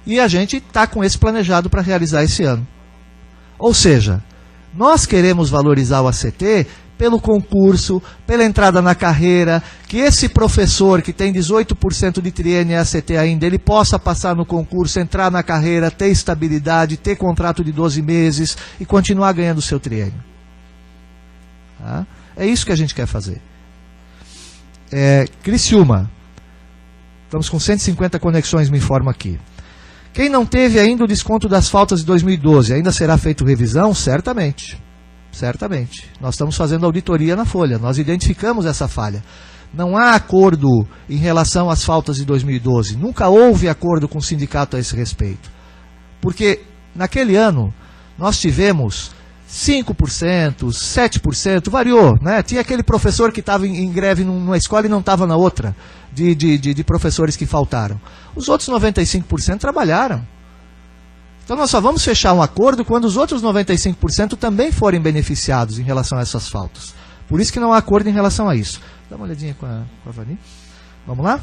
E a gente está com esse planejado para realizar esse ano. Ou seja, nós queremos valorizar o ACT pelo concurso, pela entrada na carreira, que esse professor que tem 18% de triênio e ACT ainda, ele possa passar no concurso, entrar na carreira, ter estabilidade, ter contrato de 12 meses e continuar ganhando o seu triênio. Tá? É isso que a gente quer fazer. Criciúma. Estamos com 150 conexões, me informa aqui. Quem não teve ainda o desconto das faltas de 2012, ainda será feito revisão? Certamente. Certamente. Nós estamos fazendo auditoria na folha, nós identificamos essa falha. Não há acordo em relação às faltas de 2012. Nunca houve acordo com o sindicato a esse respeito. Porque naquele ano nós tivemos 5%, 7%, variou. Né? Tinha aquele professor que estava em greve numa escola e não estava na outra, de professores que faltaram. Os outros 95% trabalharam. Então nós só vamos fechar um acordo quando os outros 95% também forem beneficiados em relação a essas faltas. Por isso que não há acordo em relação a isso. Dá uma olhadinha com a Vani. Vamos lá?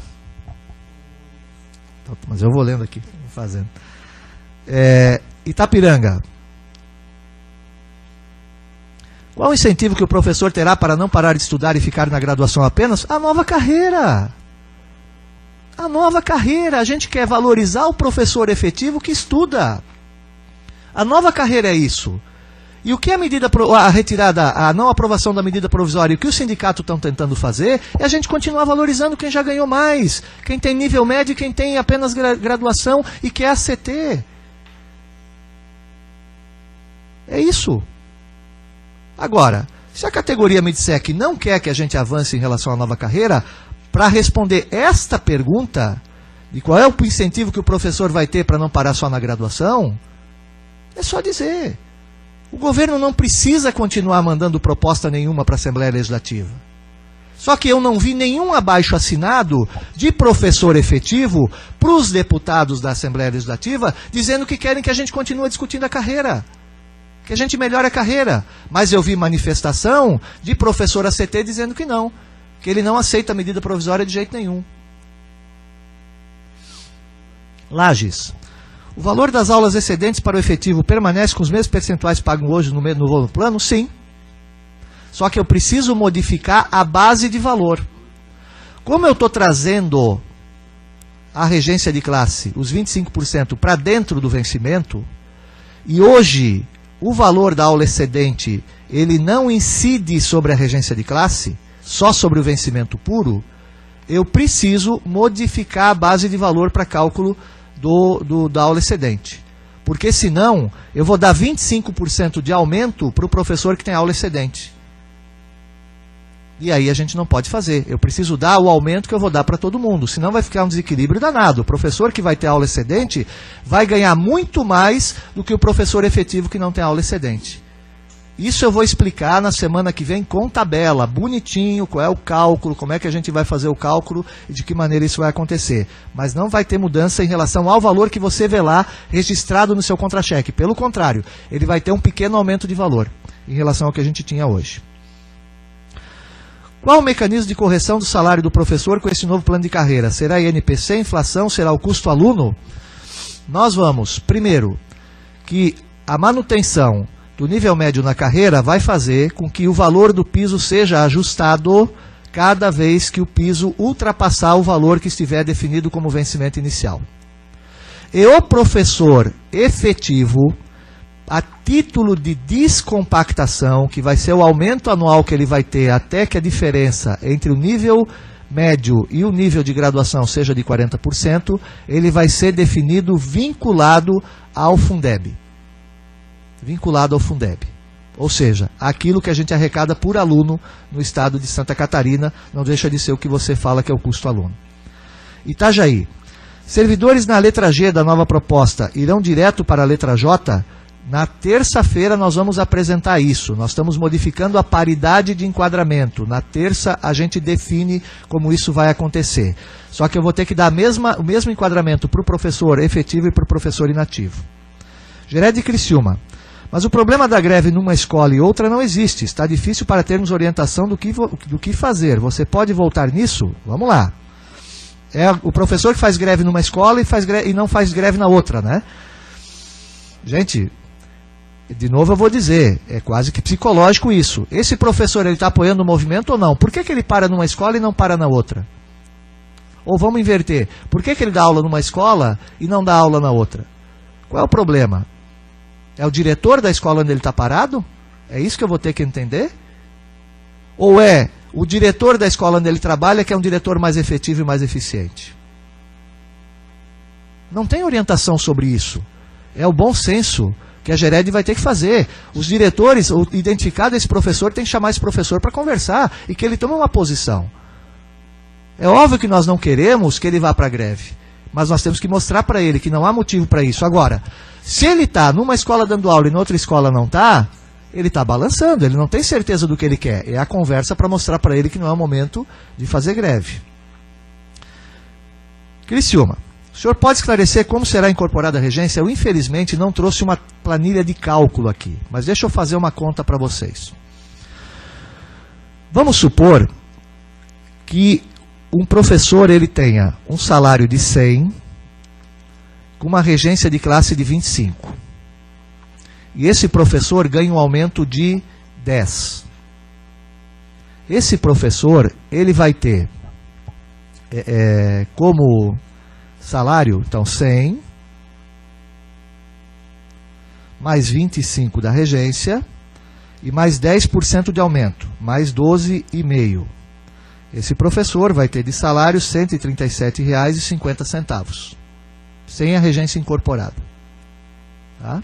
Mas eu vou lendo aqui, fazendo. Itapiranga. Qual o incentivo que o professor terá para não parar de estudar e ficar na graduação apenas? A nova carreira. A nova carreira. A gente quer valorizar o professor efetivo que estuda. A nova carreira é isso. E o que a retirada, a não aprovação da medida provisória e o que o sindicato estão tentando fazer é a gente continuar valorizando quem já ganhou mais, quem tem nível médio e quem tem apenas graduação e quer ACT. É isso. Agora, se a categoria me disser que não quer que a gente avance em relação à nova carreira, para responder esta pergunta, de qual é o incentivo que o professor vai ter para não parar só na graduação, é só dizer. O governo não precisa continuar mandando proposta nenhuma para a Assembleia Legislativa. Só que eu não vi nenhum abaixo-assinado de professor efetivo para os deputados da Assembleia Legislativa dizendo que querem que a gente continue discutindo a carreira. Que a gente melhore a carreira. Mas eu vi manifestação de professor ACT dizendo que não. Que ele não aceita a medida provisória de jeito nenhum. Lages. O valor das aulas excedentes para o efetivo permanece com os mesmos percentuais pagos hoje no novo plano? Sim. Só que eu preciso modificar a base de valor. Como eu estou trazendo a regência de classe, os 25%, para dentro do vencimento, e hoje o valor da aula excedente ele não incide sobre a regência de classe, só sobre o vencimento puro, eu preciso modificar a base de valor para cálculo da aula excedente. Porque senão eu vou dar 25% de aumento para o professor que tem aula excedente. E aí a gente não pode fazer. Eu preciso dar o aumento que eu vou dar para todo mundo. Senão vai ficar um desequilíbrio danado. O professor que vai ter aula excedente vai ganhar muito mais do que o professor efetivo que não tem aula excedente. Isso eu vou explicar na semana que vem com tabela, bonitinho, qual é o cálculo, como é que a gente vai fazer o cálculo e de que maneira isso vai acontecer. Mas não vai ter mudança em relação ao valor que você vê lá registrado no seu contra-cheque. Pelo contrário, ele vai ter um pequeno aumento de valor em relação ao que a gente tinha hoje. Qual o mecanismo de correção do salário do professor com esse novo plano de carreira? Será INPC, inflação, será o custo aluno? Nós vamos, primeiro, que a manutenção do nível médio na carreira vai fazer com que o valor do piso seja ajustado cada vez que o piso ultrapassar o valor que estiver definido como vencimento inicial. E o professor efetivo, a título de descompactação, que vai ser o aumento anual que ele vai ter até que a diferença entre o nível médio e o nível de graduação seja de 40%, ele vai ser definido vinculado ao Fundeb. Vinculado ao Fundeb. Ou seja, aquilo que a gente arrecada por aluno no estado de Santa Catarina, não deixa de ser o que você fala que é o custo aluno. Itajaí. Servidores na letra G da nova proposta irão direto para a letra J? Na terça-feira nós vamos apresentar isso. Nós estamos modificando a paridade de enquadramento. Na terça a gente define como isso vai acontecer. Só que eu vou ter que dar o mesmo enquadramento para o professor efetivo e para o professor inativo. Gered de Criciúma. Mas o problema da greve numa escola e outra não existe. Está difícil para termos orientação do que fazer. Você pode voltar nisso? Vamos lá. É o professor que faz greve numa escola e não faz greve na outra, né? Gente, de novo eu vou dizer, é quase que psicológico isso. Esse professor, ele está apoiando o movimento ou não? Por que ele para numa escola e não para na outra? Ou vamos inverter, por que ele dá aula numa escola e não dá aula na outra? Qual é o problema? É o diretor da escola onde ele está parado? É isso que eu vou ter que entender? Ou é o diretor da escola onde ele trabalha que é um diretor mais efetivo e mais eficiente? Não tem orientação sobre isso. É o bom senso que a Gered vai ter que fazer. Os diretores, identificado esse professor, tem que chamar esse professor para conversar e que ele tome uma posição. É óbvio que nós não queremos que ele vá para a greve, mas nós temos que mostrar para ele que não há motivo para isso. Agora, se ele está numa escola dando aula e na outra escola não está, ele está balançando, ele não tem certeza do que ele quer. É a conversa para mostrar para ele que não é o momento de fazer greve. Criciúma. O senhor pode esclarecer como será incorporada a regência? Eu, infelizmente, não trouxe uma planilha de cálculo aqui, mas deixa eu fazer uma conta para vocês. Vamos supor que um professor ele tenha um salário de 100 com uma regência de classe de 25. E esse professor ganha um aumento de 10. Esse professor, ele vai ter como salário, então 100, mais 25 da regência, e mais 10% de aumento, mais 12,5. Esse professor vai ter de salário R$ 137,50, sem a regência incorporada. Tá?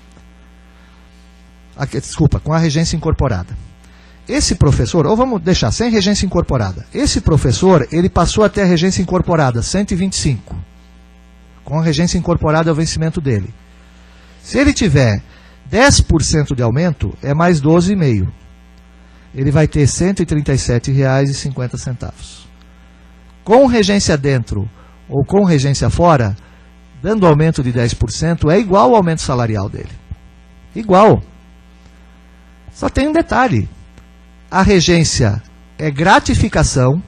Desculpa, com a regência incorporada. Esse professor, ou vamos deixar, sem regência incorporada. Esse professor, ele passou a ter a regência incorporada, 125. Com a regência incorporada é o vencimento dele. Se ele tiver 10% de aumento, é mais 12,5. Ele vai ter R$ 137,50. Com regência dentro ou com regência fora, dando aumento de 10%, é igual ao aumento salarial dele. Igual. Só tem um detalhe. A regência é gratificação.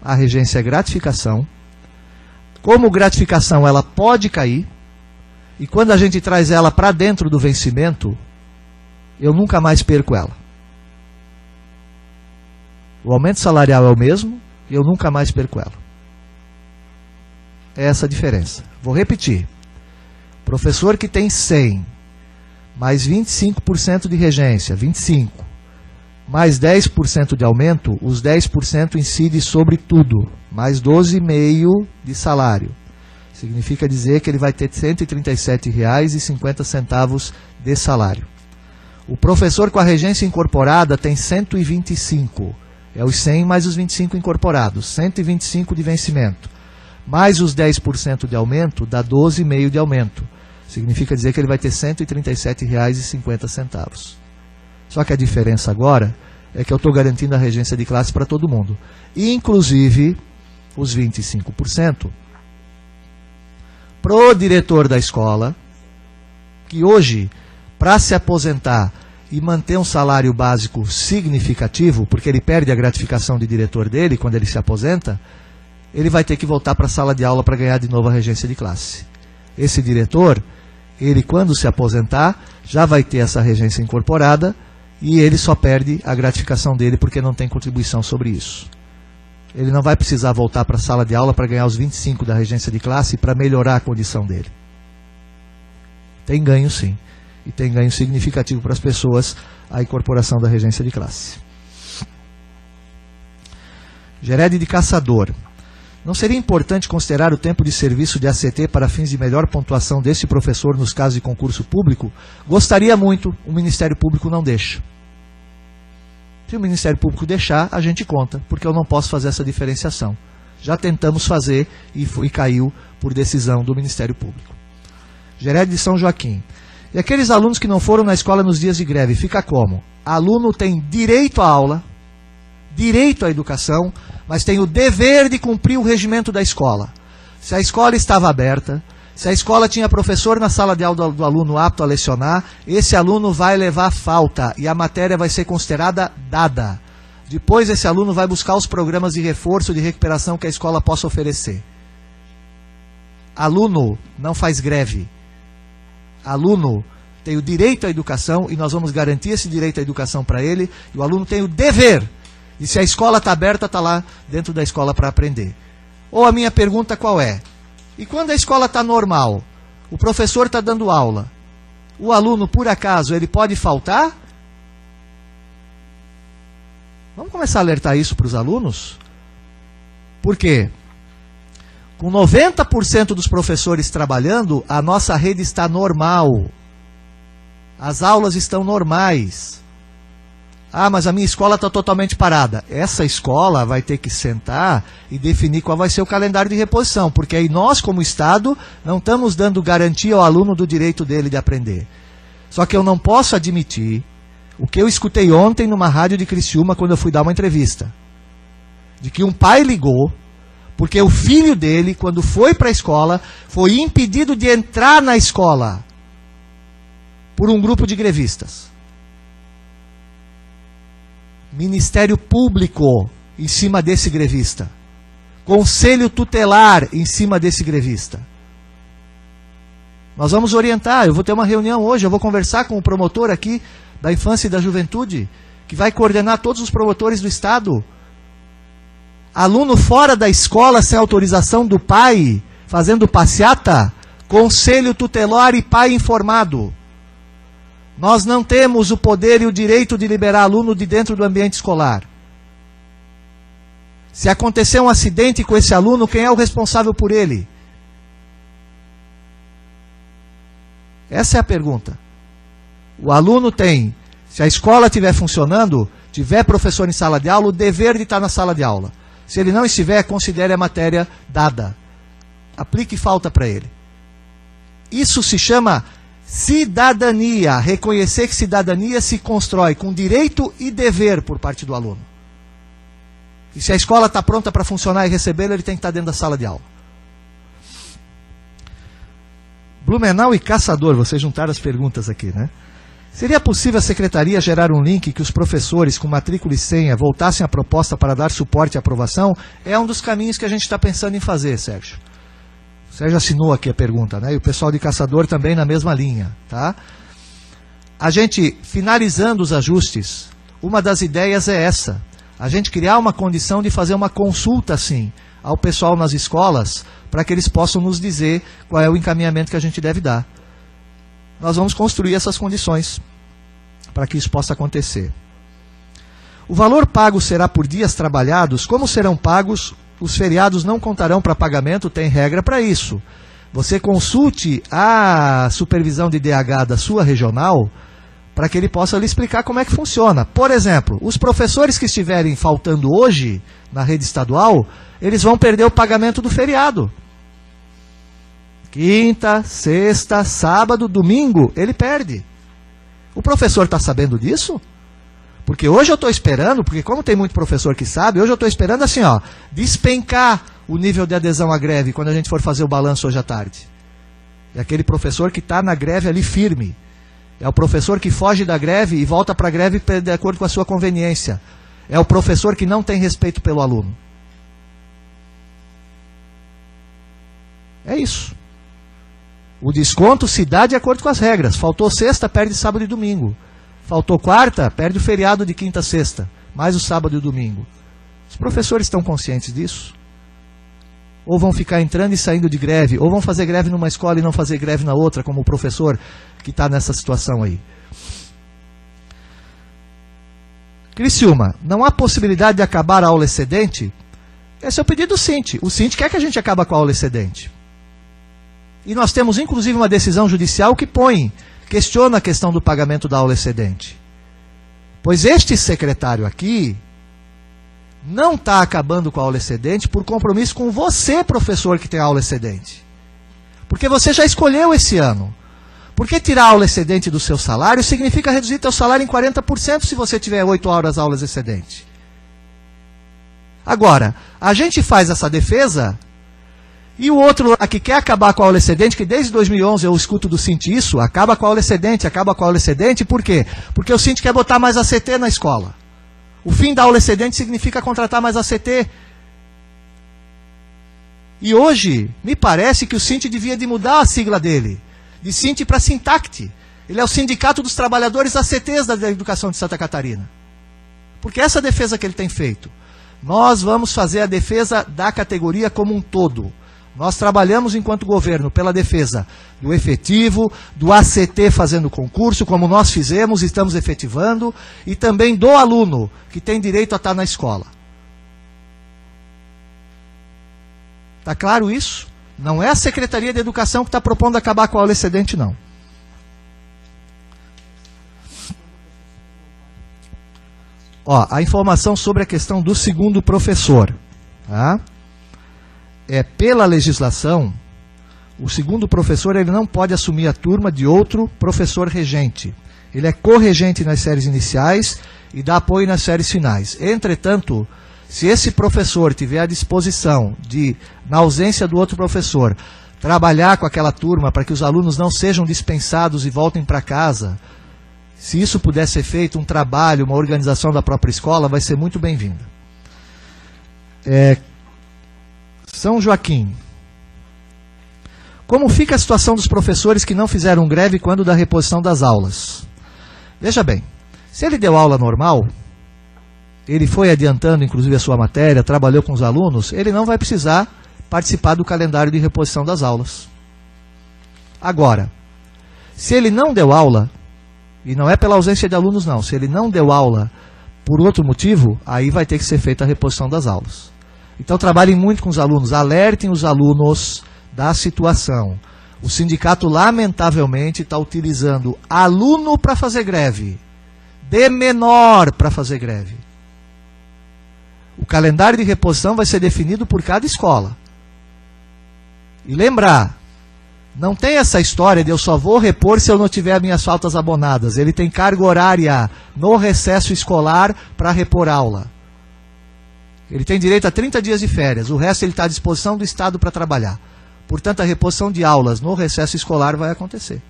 A regência é gratificação. Como gratificação, ela pode cair. E quando a gente traz ela para dentro do vencimento, eu nunca mais perco ela. O aumento salarial é o mesmo e eu nunca mais perco ela. É essa a diferença. Vou repetir. Professor que tem 100, mais 25% de regência, 25, mais 10% de aumento, os 10% incide sobre tudo, mais 12,5 de salário. Significa dizer que ele vai ter R$ 137,50 de salário. O professor com a regência incorporada tem 125. É os 100 mais os 25 incorporados. 125 de vencimento. Mais os 10% de aumento, dá 12,5 de aumento. Significa dizer que ele vai ter R$ 137,50. Só que a diferença agora é que eu estou garantindo a regência de classe para todo mundo. Inclusive os 25%. Para o diretor da escola, que hoje, para se aposentar e manter um salário básico significativo, porque ele perde a gratificação de diretor dele quando ele se aposenta, ele vai ter que voltar para a sala de aula para ganhar de novo a regência de classe. Esse diretor, ele quando se aposentar, já vai ter essa regência incorporada e ele só perde a gratificação dele porque não tem contribuição sobre isso. Ele não vai precisar voltar para a sala de aula para ganhar os 25 da regência de classe para melhorar a condição dele. Tem ganho sim. E tem ganho significativo para as pessoas a incorporação da regência de classe. Gered de Caçador. Não seria importante considerar o tempo de serviço de ACT para fins de melhor pontuação desse professor nos casos de concurso público? Gostaria muito, o Ministério Público não deixa. Se o Ministério Público deixar, a gente conta, porque eu não posso fazer essa diferenciação. Já tentamos fazer e caiu por decisão do Ministério Público. Gered de São Joaquim. E aqueles alunos que não foram na escola nos dias de greve, fica como? Aluno tem direito à aula, direito à educação, mas tem o dever de cumprir o regimento da escola. Se a escola estava aberta, se a escola tinha professor na sala de aula do aluno apto a lecionar, esse aluno vai levar falta e a matéria vai ser considerada dada. Depois esse aluno vai buscar os programas de reforço, de recuperação que a escola possa oferecer. Aluno não faz greve. Aluno tem o direito à educação e nós vamos garantir esse direito à educação para ele. E o aluno tem o dever. E se a escola está aberta, está lá dentro da escola para aprender. Ou a minha pergunta qual é? E quando a escola está normal, o professor está dando aula, o aluno, por acaso, ele pode faltar? Vamos começar a alertar isso para os alunos? Por quê? Com 90% dos professores trabalhando, a nossa rede está normal. As aulas estão normais. Ah, mas a minha escola está totalmente parada. Essa escola vai ter que sentar e definir qual vai ser o calendário de reposição, porque aí nós, como Estado, não estamos dando garantia ao aluno do direito dele de aprender. Só que eu não posso admitir o que eu escutei ontem numa rádio de Criciúma, quando eu fui dar uma entrevista, de que um pai ligou, porque o filho dele, quando foi para a escola, foi impedido de entrar na escola por um grupo de grevistas. Ministério Público em cima desse grevista. Conselho Tutelar em cima desse grevista. Nós vamos orientar, eu vou ter uma reunião hoje, eu vou conversar com o promotor aqui da Infância e da Juventude, que vai coordenar todos os promotores do Estado. Aluno fora da escola sem autorização do pai, fazendo passeata, Conselho Tutelar e pai informado. Nós não temos o poder e o direito de liberar aluno de dentro do ambiente escolar. Se acontecer um acidente com esse aluno, quem é o responsável por ele? Essa é a pergunta. O aluno tem, se a escola estiver funcionando, tiver professor em sala de aula, o dever de estar na sala de aula. Se ele não estiver, considere a matéria dada. Aplique falta para ele. Isso se chama cidadania. Reconhecer que cidadania se constrói com direito e dever por parte do aluno. E se a escola está pronta para funcionar e recebê-lo, ele tem que estar dentro da sala de aula. Blumenau e Caçador, vocês juntaram as perguntas aqui, né? Seria possível a secretaria gerar um link que os professores com matrícula e senha voltassem à proposta para dar suporte e aprovação? É um dos caminhos que a gente está pensando em fazer, Sérgio. O Sérgio assinou aqui a pergunta, né? E o pessoal de Caçador também na mesma linha, tá? A gente, finalizando os ajustes, uma das ideias é essa. A gente criar uma condição de fazer uma consulta, assim, ao pessoal nas escolas, para que eles possam nos dizer qual é o encaminhamento que a gente deve dar. Nós vamos construir essas condições para que isso possa acontecer. O valor pago será por dias trabalhados. Como serão pagos? Os feriados não contarão para pagamento, tem regra para isso. Você consulte a supervisão de DH da sua regional para que ele possa lhe explicar como é que funciona. Por exemplo, os professores que estiverem faltando hoje na rede estadual, eles vão perder o pagamento do feriado. Quinta, sexta, sábado, domingo, ele perde. O professor está sabendo disso? Porque hoje eu estou esperando, porque como tem muito professor que sabe, hoje eu estou esperando assim, ó, despencar o nível de adesão à greve quando a gente for fazer o balanço hoje à tarde. É aquele professor que está na greve ali firme. É o professor que foge da greve e volta para a greve de acordo com a sua conveniência. É o professor que não tem respeito pelo aluno. É isso. O desconto se dá de acordo com as regras. Faltou sexta, perde sábado e domingo. Faltou quarta, perde o feriado de quinta a sexta, mais o sábado e o domingo. Os professores estão conscientes disso? Ou vão ficar entrando e saindo de greve, ou vão fazer greve numa escola e não fazer greve na outra, como o professor que está nessa situação aí. Criciúma, não há possibilidade de acabar a aula excedente? Esse é o pedido do Sint. O Sint quer que a gente acabe com a aula excedente. E nós temos, inclusive, uma decisão judicial que questiona a questão do pagamento da aula excedente. Pois este secretário aqui não está acabando com a aula excedente por compromisso com você, professor, que tem aula excedente. Porque você já escolheu esse ano. Porque tirar a aula excedente do seu salário significa reduzir seu salário em 40% se você tiver 8 horas aulas excedente. Agora, a gente faz essa defesa e o outro que quer acabar com a aula excedente, que desde 2011 eu escuto do Sint isso, acaba com a aula excedente, por quê? Porque o Sint quer botar mais ACT na escola. O fim da aula excedente significa contratar mais ACT. E hoje, me parece que o Sint devia de mudar a sigla dele, de Sint para Sintact. Ele é o Sindicato dos Trabalhadores ACTs da Educação de Santa Catarina. Porque essa defesa que ele tem feito, nós vamos fazer a defesa da categoria como um todo. Nós trabalhamos enquanto governo pela defesa do efetivo, do ACT fazendo concurso, como nós fizemos, estamos efetivando, e também do aluno, que tem direito a estar na escola. Está claro isso? Não é a Secretaria de Educação que está propondo acabar com a aula excedente, não. Ó, a informação sobre a questão do segundo professor. Tá? Pela legislação, o segundo professor ele não pode assumir a turma de outro professor regente. Ele é corregente nas séries iniciais e dá apoio nas séries finais. Entretanto, se esse professor tiver a disposição de, na ausência do outro professor, trabalhar com aquela turma para que os alunos não sejam dispensados e voltem para casa, se isso puder ser feito, um trabalho, uma organização da própria escola, vai ser muito bem-vinda. São Joaquim. Como fica a situação dos professores que não fizeram greve quando da reposição das aulas? Veja bem, se ele deu aula normal, ele foi adiantando inclusive a sua matéria, trabalhou com os alunos, ele não vai precisar participar do calendário de reposição das aulas. Agora, se ele não deu aula, e não é pela ausência de alunos não, se ele não deu aula por outro motivo, aí vai ter que ser feita a reposição das aulas. Então trabalhem muito com os alunos, alertem os alunos da situação. O sindicato, lamentavelmente, está utilizando aluno para fazer greve, de menor para fazer greve. O calendário de reposição vai ser definido por cada escola. E lembrar, não tem essa história de eu só vou repor se eu não tiver minhas faltas abonadas. Ele tem carga horária no recesso escolar para repor aula. Ele tem direito a 30 dias de férias, o resto ele está à disposição do Estado para trabalhar. Portanto, a reposição de aulas no recesso escolar vai acontecer.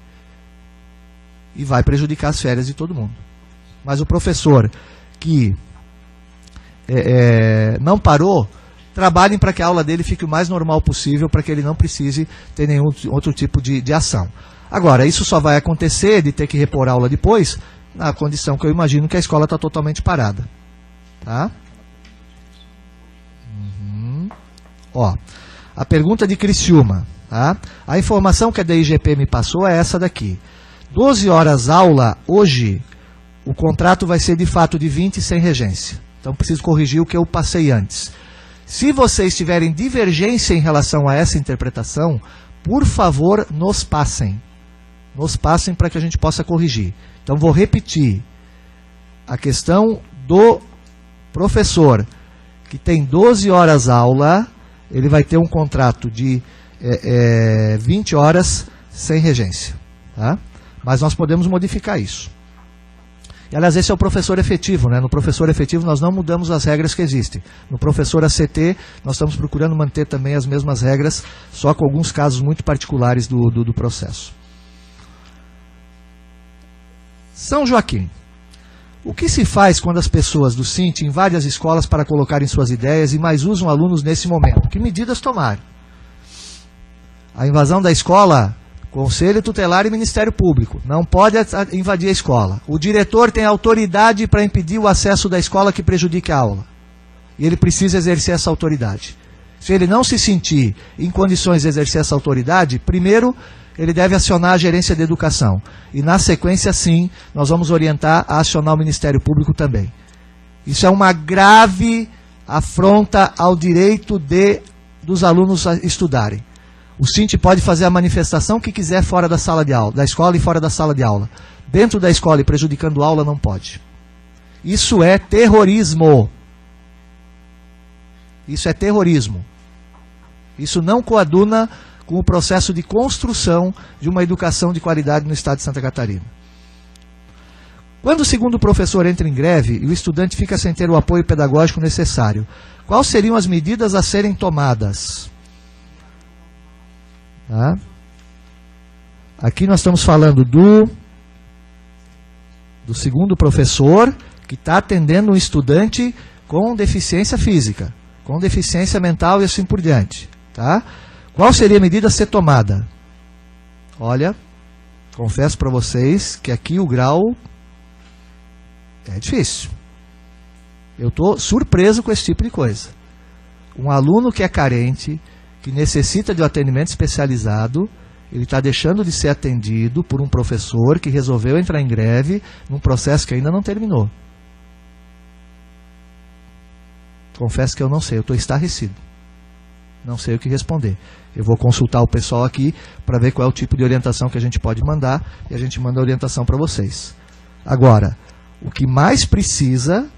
E vai prejudicar as férias de todo mundo. Mas o professor que não parou, trabalhem para que a aula dele fique o mais normal possível, para que ele não precise ter nenhum outro tipo de ação. Agora, isso só vai acontecer de ter que repor a aula depois, na condição que eu imagino que a escola está totalmente parada. Tá? Ó, a pergunta de Criciúma. Tá? A informação que a DIGP me passou é essa daqui. 12 horas aula, hoje, o contrato vai ser de fato de 20 sem regência. Então preciso corrigir o que eu passei antes. Se vocês tiverem divergência em relação a essa interpretação, por favor, nos passem. Nos passem para que a gente possa corrigir. Então vou repetir. A questão do professor que tem 12 horas aula, ele vai ter um contrato de 20 horas sem regência. Tá? Mas nós podemos modificar isso. E, aliás, esse é o professor efetivo, né? No professor efetivo nós não mudamos as regras que existem. No professor ACT nós estamos procurando manter também as mesmas regras, só com alguns casos muito particulares do processo. São Joaquim. O que se faz quando as pessoas do Sint invadem as escolas para colocarem suas ideias e mais usam alunos nesse momento? Que medidas tomar? A invasão da escola... Conselho Tutelar e Ministério Público. Não pode invadir a escola. O diretor tem autoridade para impedir o acesso da escola que prejudique a aula. E ele precisa exercer essa autoridade. Se ele não se sentir em condições de exercer essa autoridade, primeiro, ele deve acionar a gerência de educação. E na sequência, sim, nós vamos orientar a acionar o Ministério Público também. Isso é uma grave afronta ao direito dos alunos a estudarem. O Sinte pode fazer a manifestação que quiser fora da sala de aula, da escola e fora da sala de aula. Dentro da escola e prejudicando a aula não pode. Isso é terrorismo. Isso é terrorismo. Isso não coaduna com o processo de construção de uma educação de qualidade no estado de Santa Catarina. Quando o segundo professor entra em greve e o estudante fica sem ter o apoio pedagógico necessário, quais seriam as medidas a serem tomadas? Tá? Aqui nós estamos falando do segundo professor que está atendendo um estudante com deficiência física, com deficiência mental e assim por diante. Tá? Qual seria a medida a ser tomada? Olha, confesso para vocês que aqui o grau é difícil. Eu estou surpreso com esse tipo de coisa. Um aluno que é carente, que necessita de um atendimento especializado, ele está deixando de ser atendido por um professor que resolveu entrar em greve num processo que ainda não terminou. Confesso que eu não sei, eu estou estarrecido. Não sei o que responder. Eu vou consultar o pessoal aqui para ver qual é o tipo de orientação que a gente pode mandar e a gente manda a orientação para vocês. Agora, o que mais precisa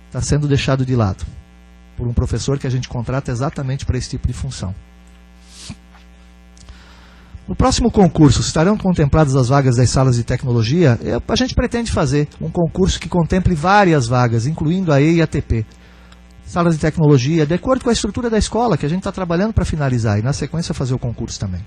está sendo deixado de lado por um professor que a gente contrata exatamente para esse tipo de função. No próximo concurso, estarão contempladas as vagas das salas de tecnologia? A gente pretende fazer um concurso que contemple várias vagas, incluindo a E e a TP. Salas de tecnologia, de acordo com a estrutura da escola, que a gente está trabalhando para finalizar, e na sequência fazer o concurso também.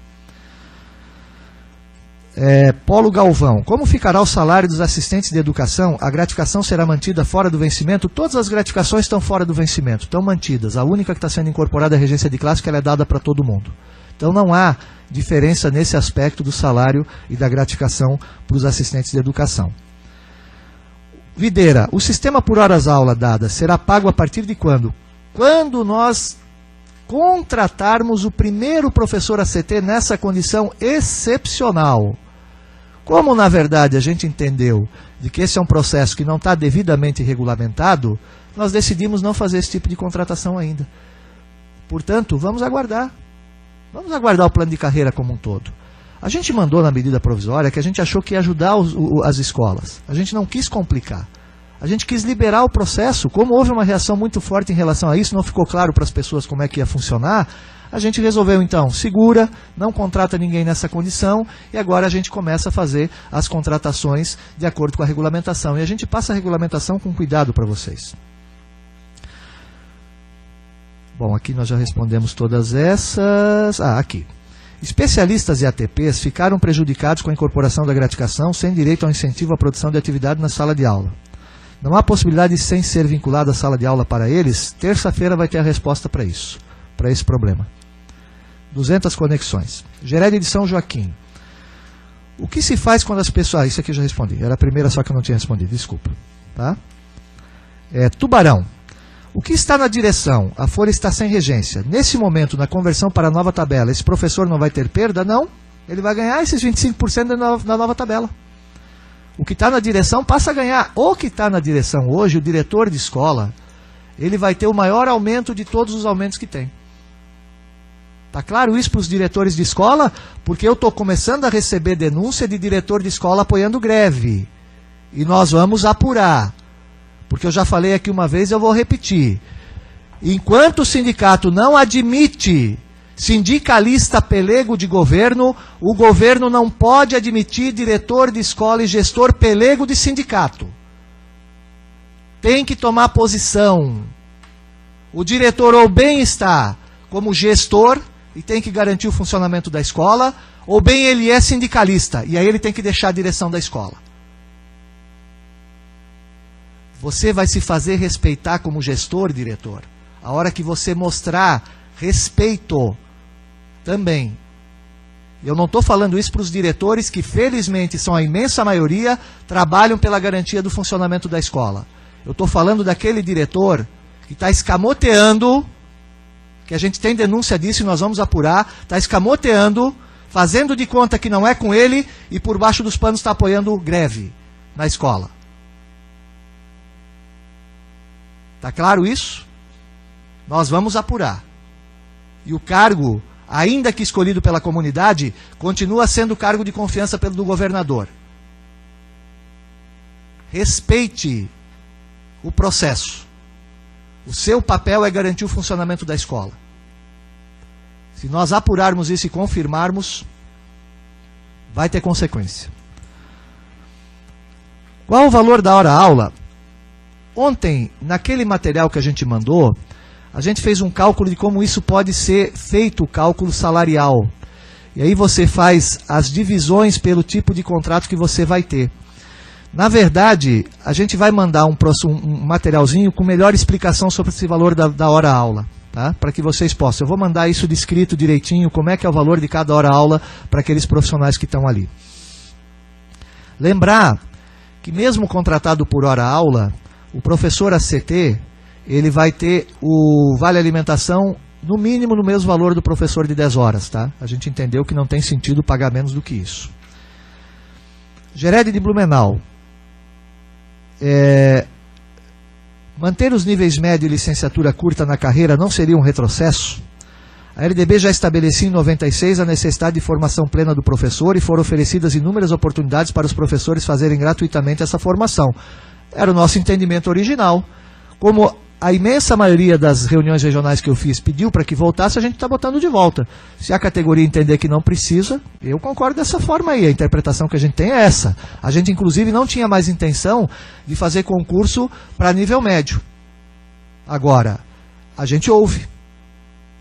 Polo Galvão, como ficará o salário dos assistentes de educação? A gratificação será mantida fora do vencimento? Todas as gratificações estão fora do vencimento, estão mantidas. A única que está sendo incorporada é a regência de classe, que ela é dada para todo mundo. Então não há diferença nesse aspecto do salário e da gratificação para os assistentes de educação. Videira, o sistema por horas-aula dada será pago a partir de quando? Quando nós contratarmos o primeiro professor ACT nessa condição excepcional. Como, na verdade, a gente entendeu de que esse é um processo que não está devidamente regulamentado, nós decidimos não fazer esse tipo de contratação ainda. Portanto, vamos aguardar. Vamos aguardar o plano de carreira como um todo. A gente mandou na medida provisória que a gente achou que ia ajudar as escolas. A gente não quis complicar. A gente quis liberar o processo. Como houve uma reação muito forte em relação a isso, não ficou claro para as pessoas como é que ia funcionar, a gente resolveu então, segura, não contrata ninguém nessa condição, e agora a gente começa a fazer as contratações de acordo com a regulamentação. E a gente passa a regulamentação com cuidado para vocês. Bom, aqui nós já respondemos todas essas. Aqui. Especialistas e ATPs ficaram prejudicados com a incorporação da gratificação sem direito ao incentivo à produção de atividade na sala de aula. Não há possibilidade de, sem ser vinculada à sala de aula para eles? Terça-feira vai ter a resposta para isso, para esse problema. 200 conexões. Gerédia de São Joaquim. O que se faz quando as pessoas... isso aqui eu já respondi. Era a primeira só que eu não tinha respondido, desculpa. Tá? Tubarão. O que está na direção? A folha está sem regência. Nesse momento, na conversão para a nova tabela, esse professor não vai ter perda? Não. Ele vai ganhar esses 25% na nova tabela. O que está na direção passa a ganhar. O que está na direção hoje, o diretor de escola, ele vai ter o maior aumento de todos os aumentos que tem. Está claro isso para os diretores de escola? Porque eu estou começando a receber denúncia de diretor de escola apoiando greve. E nós vamos apurar. Porque eu já falei aqui uma vez e eu vou repetir. Enquanto o sindicato não admite sindicalista pelego de governo, o governo não pode admitir diretor de escola e gestor pelego de sindicato. Tem que tomar posição. O diretor ou bem está como gestor e tem que garantir o funcionamento da escola, ou bem ele é sindicalista e aí ele tem que deixar a direção da escola. Você vai se fazer respeitar como gestor, diretor, a hora que você mostrar respeito também. Eu não estou falando isso para os diretores que, felizmente, são a imensa maioria, trabalham pela garantia do funcionamento da escola. Eu estou falando daquele diretor que está escamoteando, que a gente tem denúncia disso e nós vamos apurar, está escamoteando, fazendo de conta que não é com ele e por baixo dos panos está apoiando greve na escola. Está claro isso? Nós vamos apurar. E o cargo, ainda que escolhido pela comunidade, continua sendo cargo de confiança do governador. Respeite o processo. O seu papel é garantir o funcionamento da escola. Se nós apurarmos isso e confirmarmos, vai ter consequência. Qual o valor da hora-aula? Ontem, naquele material que a gente mandou, a gente fez um cálculo de como isso pode ser feito, o cálculo salarial. E aí você faz as divisões pelo tipo de contrato que você vai ter. Na verdade, a gente vai mandar um materialzinho com melhor explicação sobre esse valor da hora-aula, tá? Para que vocês possam. Eu vou mandar isso descrito direitinho, como é que é o valor de cada hora-aula para aqueles profissionais que estão ali. Lembrar que mesmo contratado por hora-aula, o professor ACT, ele vai ter o vale alimentação no mínimo no mesmo valor do professor de 10 horas, tá? A gente entendeu que não tem sentido pagar menos do que isso. Gered de Blumenau. Manter os níveis médio e licenciatura curta na carreira não seria um retrocesso? A LDB já estabelecia em 96 a necessidade de formação plena do professor e foram oferecidas inúmeras oportunidades para os professores fazerem gratuitamente essa formação. Era o nosso entendimento original. Como a imensa maioria das reuniões regionais que eu fiz pediu para que voltasse, a gente está botando de volta. Se a categoria entender que não precisa, eu concordo dessa forma aí. A interpretação que a gente tem é essa. A gente, inclusive, não tinha mais intenção de fazer concurso para nível médio. Agora, a gente ouve.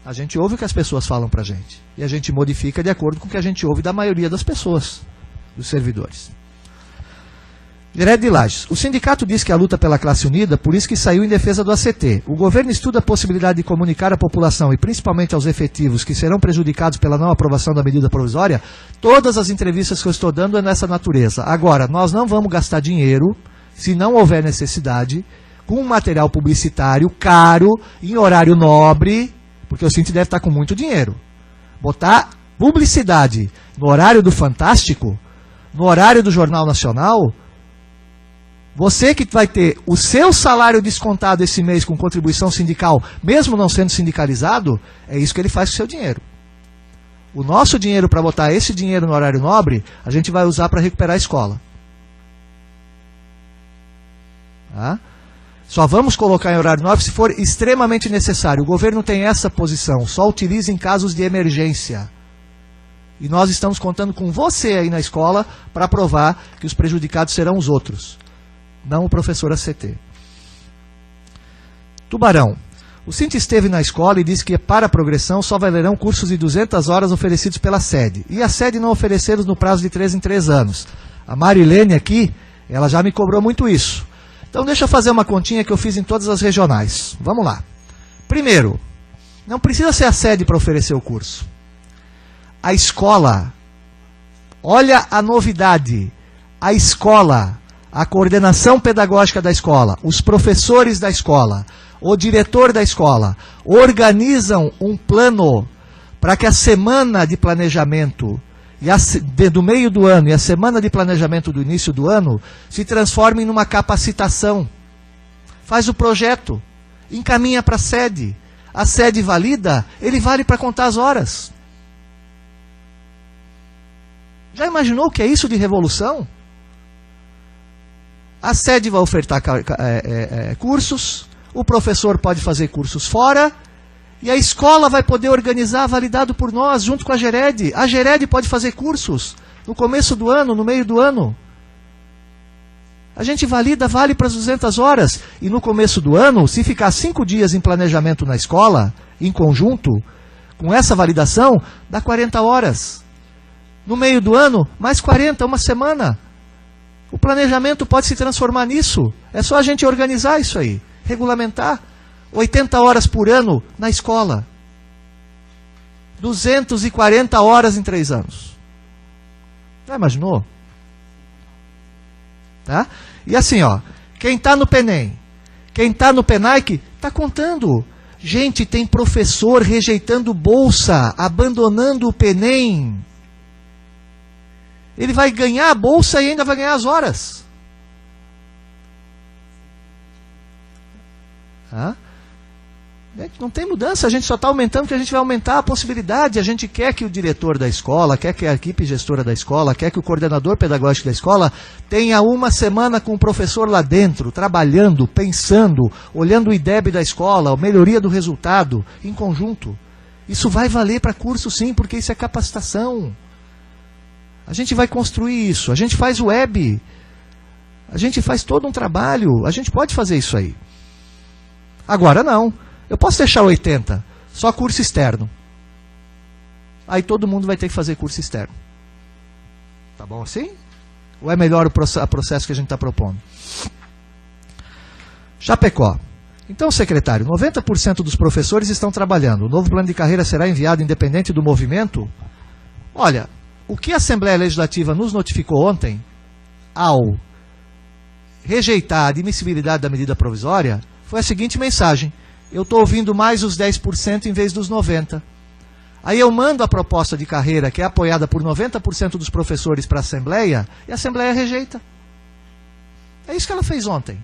A gente ouve o que as pessoas falam para a gente. E a gente modifica de acordo com o que a gente ouve da maioria das pessoas, dos servidores. Gered de Lages. O sindicato diz que a luta pela classe unida, por isso que saiu em defesa do ACT. O governo estuda a possibilidade de comunicar à população e principalmente aos efetivos que serão prejudicados pela não aprovação da medida provisória. Todas as entrevistas que eu estou dando é nessa natureza. Agora, nós não vamos gastar dinheiro, se não houver necessidade, com um material publicitário caro, em horário nobre, porque o Cinti deve estar com muito dinheiro. Botar publicidade no horário do Fantástico, no horário do Jornal Nacional. Você que vai ter o seu salário descontado esse mês com contribuição sindical, mesmo não sendo sindicalizado, é isso que ele faz com o seu dinheiro. O nosso dinheiro para botar esse dinheiro no horário nobre, a gente vai usar para recuperar a escola. Tá? Só vamos colocar em horário nobre se for extremamente necessário. O governo tem essa posição, só utiliza em casos de emergência. E nós estamos contando com você aí na escola para provar que os prejudicados serão os outros. Não o professor ACT. Tubarão. O Cinti esteve na escola e disse que para a progressão só valerão cursos de 200 horas oferecidos pela sede. E a sede não oferecê-los no prazo de 3 em 3 anos. A Marilene aqui, ela já me cobrou muito isso. Então deixa eu fazer uma continha que eu fiz em todas as regionais. Vamos lá. Primeiro, não precisa ser a sede para oferecer o curso. A escola, olha a novidade, a escola, a coordenação pedagógica da escola, os professores da escola, o diretor da escola, organizam um plano para que a semana de planejamento do meio do ano e a semana de planejamento do início do ano se transformem numa capacitação. Faz o projeto, encaminha para a sede valida, ele vale para contar as horas. Já imaginou o que é isso de revolução? A sede vai ofertar cursos, o professor pode fazer cursos fora, e a escola vai poder organizar, validado por nós, junto com a Gered. A Gered pode fazer cursos no começo do ano, no meio do ano. A gente valida, vale para as 200 horas. E no começo do ano, se ficar 5 dias em planejamento na escola, em conjunto, com essa validação, dá 40 horas. No meio do ano, mais 40, uma semana. O planejamento pode se transformar nisso. É só a gente organizar isso aí, regulamentar. 80 horas por ano na escola. 240 horas em 3 anos. Já imaginou? Tá? E assim, ó, quem está no PENEM, quem está no PENAIC, está contando. Gente, tem professor rejeitando bolsa, abandonando o PENEM. Ele vai ganhar a bolsa e ainda vai ganhar as horas. Não tem mudança, a gente só está aumentando porque a gente vai aumentar a possibilidade. A gente quer que o diretor da escola, quer que a equipe gestora da escola, quer que o coordenador pedagógico da escola tenha uma semana com o professor lá dentro, trabalhando, pensando, olhando o IDEB da escola, a melhoria do resultado, em conjunto. Isso vai valer para curso sim, porque isso é capacitação. A gente vai construir isso, a gente faz web, a gente faz todo um trabalho, a gente pode fazer isso aí. Agora não. Eu posso deixar 80, só curso externo. Aí todo mundo vai ter que fazer curso externo. Tá bom assim? Ou é melhor o processo que a gente está propondo? Chapecó. Então, secretário, 90% dos professores estão trabalhando. O novo plano de carreira será enviado independente do movimento? Olha, o que a Assembleia Legislativa nos notificou ontem, ao rejeitar a admissibilidade da medida provisória, foi a seguinte mensagem: eu estou ouvindo mais os 10% em vez dos 90%. Aí eu mando a proposta de carreira, que é apoiada por 90% dos professores para a Assembleia, e a Assembleia rejeita. É isso que ela fez ontem.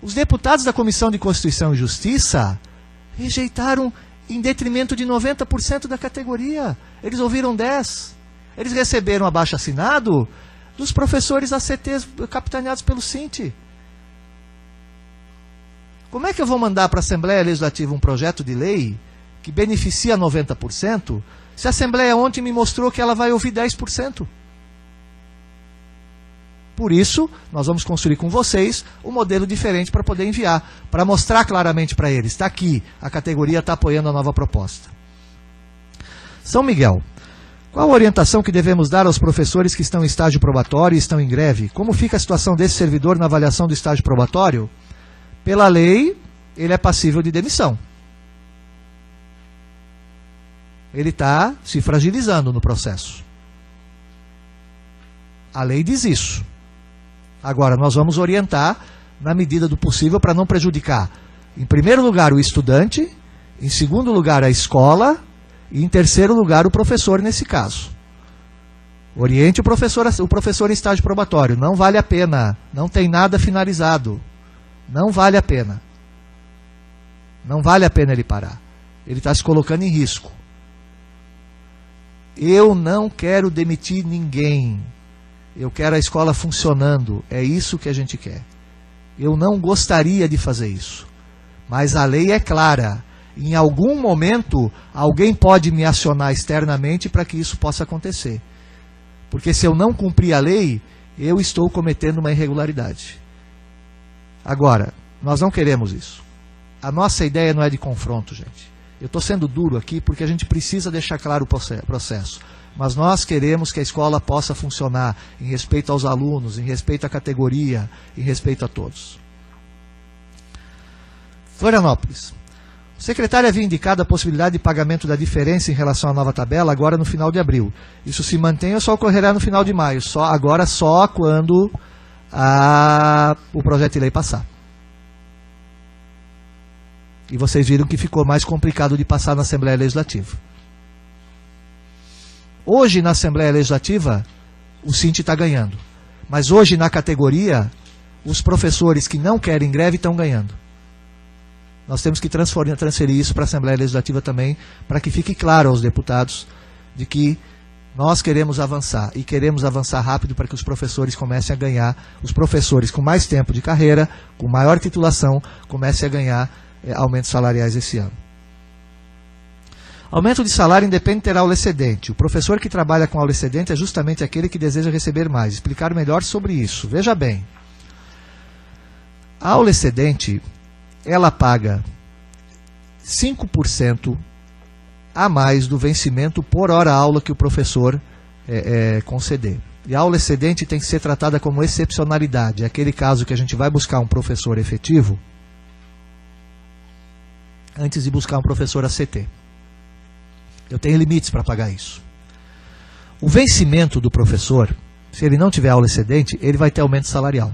Os deputados da Comissão de Constituição e Justiça rejeitaram em detrimento de 90% da categoria. Eles ouviram 10%. Eles receberam abaixo-assinado dos professores ACTs capitaneados pelo Cinti. Como é que eu vou mandar para a Assembleia Legislativa um projeto de lei que beneficia 90%, se a Assembleia ontem me mostrou que ela vai ouvir 10%? Por isso, nós vamos construir com vocês um modelo diferente para poder enviar, para mostrar claramente para eles. Está aqui, a categoria está apoiando a nova proposta. São Miguel. Qual a orientação que devemos dar aos professores que estão em estágio probatório e estão em greve? Como fica a situação desse servidor na avaliação do estágio probatório? Pela lei, ele é passível de demissão. Ele está se fragilizando no processo. A lei diz isso. Agora, nós vamos orientar na medida do possível para não prejudicar, em primeiro lugar, o estudante, em segundo lugar, a escola, e em terceiro lugar, o professor nesse caso. Oriente o professor em estágio probatório. Não vale a pena, não tem nada finalizado. Não vale a pena. Não vale a pena ele parar. Ele está se colocando em risco. Eu não quero demitir ninguém. Eu quero a escola funcionando. É isso que a gente quer. Eu não gostaria de fazer isso. Mas a lei é clara. Em algum momento, alguém pode me acionar externamente para que isso possa acontecer. Porque se eu não cumprir a lei, eu estou cometendo uma irregularidade. Agora, nós não queremos isso. A nossa ideia não é de confronto, gente. Eu estou sendo duro aqui porque a gente precisa deixar claro o processo. Mas nós queremos que a escola possa funcionar em respeito aos alunos, em respeito à categoria, em respeito a todos. Florianópolis. O secretário havia indicado a possibilidade de pagamento da diferença em relação à nova tabela agora no final de abril. Isso se mantém ou só ocorrerá no final de maio? Agora só quando o projeto de lei passar. E vocês viram que ficou mais complicado de passar na Assembleia Legislativa. Hoje, na Assembleia Legislativa, o Cinti está ganhando. Mas hoje, na categoria, os professores que não querem greve estão ganhando. Nós temos que transferir isso para a Assembleia Legislativa também, para que fique claro aos deputados de que nós queremos avançar, e queremos avançar rápido para que os professores comecem a ganhar, os professores com mais tempo de carreira, com maior titulação, comecem a ganhar aumentos salariais esse ano. Aumento de salário independe terá aula excedente. O professor que trabalha com aula excedente é justamente aquele que deseja receber mais. Explicar melhor sobre isso. Veja bem, a aula excedente, ela paga 5% a mais do vencimento por hora-aula que o professor conceder. E a aula excedente tem que ser tratada como excepcionalidade. É aquele caso que a gente vai buscar um professor efetivo antes de buscar um professor ACT. Eu tenho limites para pagar isso. O vencimento do professor, se ele não tiver aula excedente, ele vai ter aumento salarial.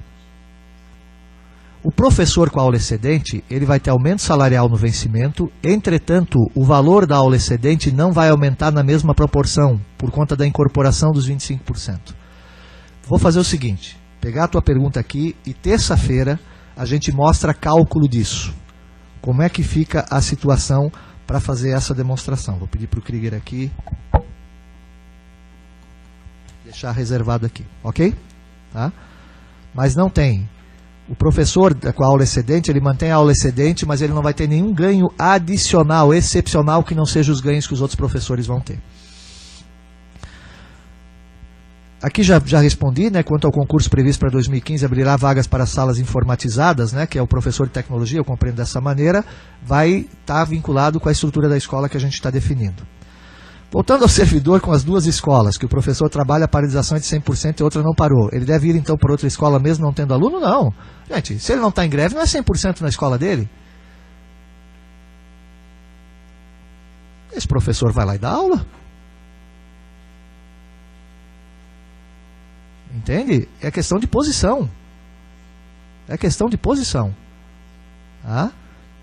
O professor com aula excedente, ele vai ter aumento salarial no vencimento, entretanto, o valor da aula excedente não vai aumentar na mesma proporção, por conta da incorporação dos 25%. Vou fazer o seguinte, pegar a tua pergunta aqui e terça-feira a gente mostra cálculo disso. como é que fica a situação para fazer essa demonstração. Vou pedir para o Krieger aqui, deixar reservado aqui, ok? Tá? Mas não tem. O professor com a aula excedente, ele mantém a aula excedente, mas ele não vai ter nenhum ganho adicional, excepcional, que não seja os ganhos que os outros professores vão ter. Aqui já respondi, né, quanto ao concurso previsto para 2015, abrirá vagas para salas informatizadas, né, que é o professor de tecnologia, eu compreendo dessa maneira, vai estar vinculado com a estrutura da escola que a gente está definindo. Voltando ao servidor com as duas escolas, que o professor trabalha a paralisação de 100% e outra não parou, ele deve ir então para outra escola mesmo não tendo aluno? Não. Gente, se ele não está em greve, não é 100% na escola dele. Esse professor vai lá e dá aula. Entende? É questão de posição. É questão de posição. Ah?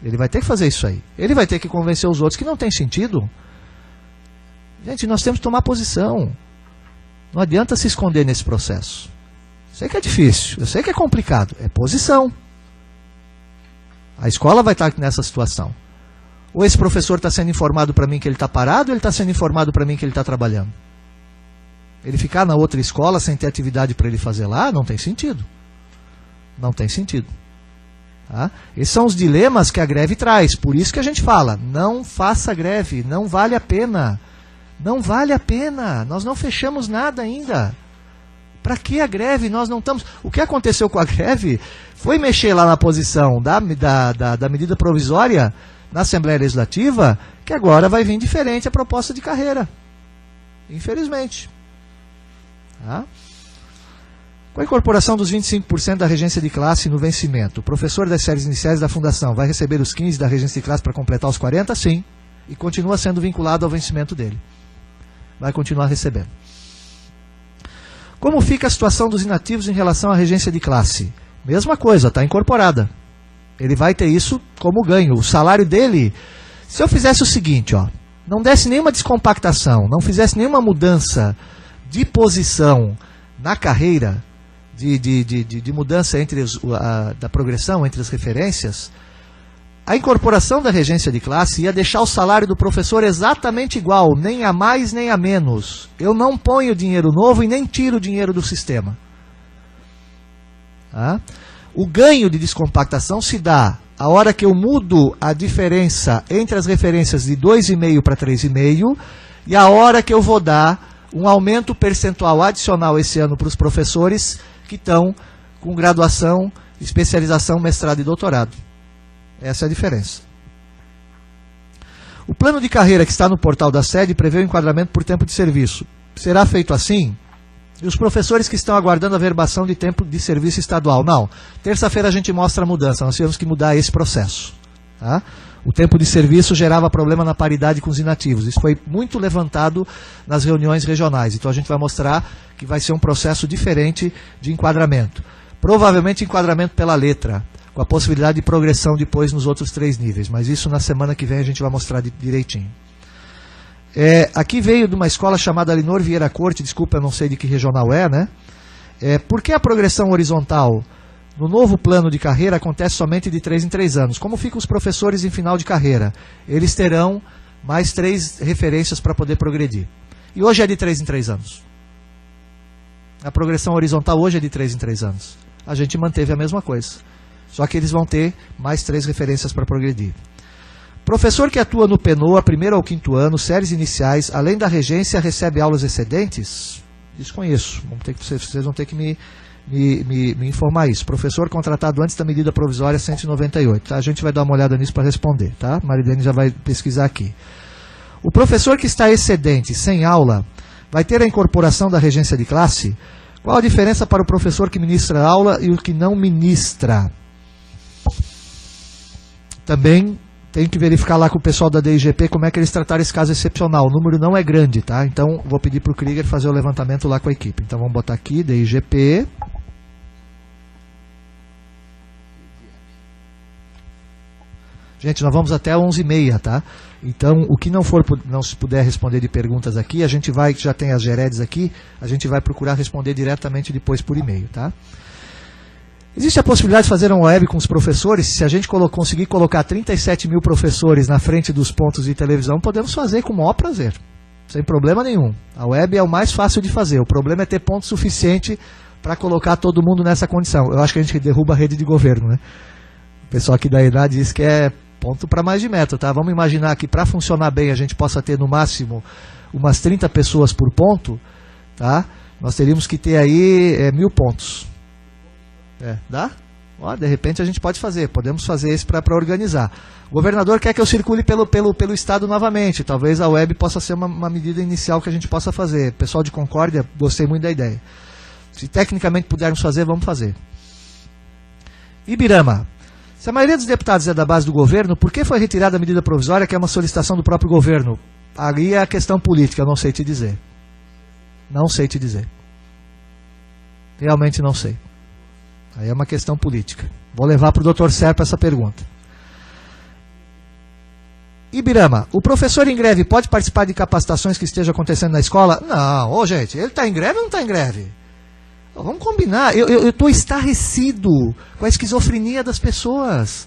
Ele vai ter que fazer isso aí. Ele vai ter que convencer os outros que não tem sentido. Gente, nós temos que tomar posição. Não adianta se esconder nesse processo. Eu sei que é difícil, eu sei que é complicado. É posição. A escola vai estar nessa situação. Ou esse professor está sendo informado para mim que ele está parado, ou ele está sendo informado para mim que ele está trabalhando. Ele ficar na outra escola sem ter atividade para ele fazer lá, não tem sentido. Não tem sentido. Tá? Esses são os dilemas que a greve traz. Por isso que a gente fala, não faça greve, não vale a pena. Não vale a pena. Nós não fechamos nada ainda. Para que a greve? Nós não estamos... O que aconteceu com a greve foi mexer lá na posição da medida provisória na Assembleia Legislativa, que agora vai vir diferente a proposta de carreira. Infelizmente. Tá? Com a incorporação dos 25% da regência de classe no vencimento, o professor das séries iniciais da Fundação vai receber os 15% da regência de classe para completar os 40%? Sim. E continua sendo vinculado ao vencimento dele. Vai continuar recebendo. Como fica a situação dos inativos em relação à regência de classe? Mesma coisa, está incorporada. Ele vai ter isso como ganho. O salário dele, se eu fizesse o seguinte, ó, não desse nenhuma descompactação, não fizesse nenhuma mudança de posição na carreira, de mudança entre da progressão entre as referências, a incorporação da regência de classe ia deixar o salário do professor exatamente igual, nem a mais nem a menos. Eu não ponho dinheiro novo e nem tiro dinheiro do sistema. Tá? O ganho de descompactação se dá a hora que eu mudo a diferença entre as referências de 2,5 para 3,5 e a hora que eu vou dar um aumento percentual adicional esse ano para os professores que estão com graduação, especialização, mestrado e doutorado. Essa é a diferença. O plano de carreira que está no portal da sede prevê o enquadramento por tempo de serviço. Será feito assim? E os professores que estão aguardando a verbação de tempo de serviço estadual? Não. Terça-feira a gente mostra a mudança. Nós tivemos que mudar esse processo. Tá? O tempo de serviço gerava problema na paridade com os inativos. Isso foi muito levantado nas reuniões regionais. Então a gente vai mostrar que vai ser um processo diferente de enquadramento. Provavelmente enquadramento pela letra, com a possibilidade de progressão depois nos outros 3 níveis. Mas isso na semana que vem a gente vai mostrar direitinho. Aqui veio de uma escola chamada Alinor Vieira Corte, desculpa, eu não sei de que regional é, né? Por que a progressão horizontal no novo plano de carreira acontece somente de 3 em 3 anos? Como ficam os professores em final de carreira? Eles terão mais 3 referências para poder progredir. E hoje é de 3 em 3 anos. A progressão horizontal hoje é de 3 em 3 anos. A gente manteve a mesma coisa. Só que eles vão ter mais 3 referências para progredir. Professor que atua no PENOA, 1º ao 5º ano, séries iniciais, além da regência, recebe aulas excedentes? Desconheço. Vocês vão ter que me informar isso. Professor contratado antes da medida provisória 198. Tá? A gente vai dar uma olhada nisso para responder. Tá? Marilene já vai pesquisar aqui. O professor que está excedente, sem aula, vai ter a incorporação da regência de classe? Qual a diferença para o professor que ministra aula e o que não ministra? Também tem que verificar lá com o pessoal da DIGP como é que eles trataram esse caso excepcional. O número não é grande, tá? Então, vou pedir para o Krieger fazer o levantamento lá com a equipe. Então, vamos botar aqui, DIGP. Gente, nós vamos até 11h30, tá? Então, o que não se puder responder de perguntas aqui, a gente vai, que já tem as geredes aqui, a gente vai procurar responder diretamente depois por e-mail, tá? Existe a possibilidade de fazer uma web com os professores? Se a gente conseguir colocar 37 mil professores na frente dos pontos de televisão, podemos fazer com o maior prazer, sem problema nenhum. A web é o mais fácil de fazer, o problema é ter ponto suficiente para colocar todo mundo nessa condição. Eu acho que a gente derruba a rede de governo, né? O pessoal aqui da ENAD diz que é ponto para mais de metro, tá? Vamos imaginar que para funcionar bem a gente possa ter no máximo umas 30 pessoas por ponto, tá? Nós teríamos que ter aí 1.000 pontos. Dá? Ó, de repente a gente pode fazer, podemos fazer isso para organizar. O governador quer que eu circule pelo estado novamente, talvez a web possa ser uma medida inicial que a gente possa fazer. Pessoal de Concórdia, gostei muito da ideia. Se tecnicamente pudermos fazer, vamos fazer. Ibirama. Se a maioria dos deputados é da base do governo, por que foi retirada a medida provisória, que é uma solicitação do próprio governo? Ali é a questão política, eu não sei te dizer. Não sei te dizer. Realmente não sei. Aí é uma questão política. Vou levar para o Dr. Serpa essa pergunta. Ibirama, o professor em greve pode participar de capacitações que estejam acontecendo na escola? Não, gente, ele está em greve ou não está em greve? Vamos combinar, eu estou estarrecido com a esquizofrenia das pessoas.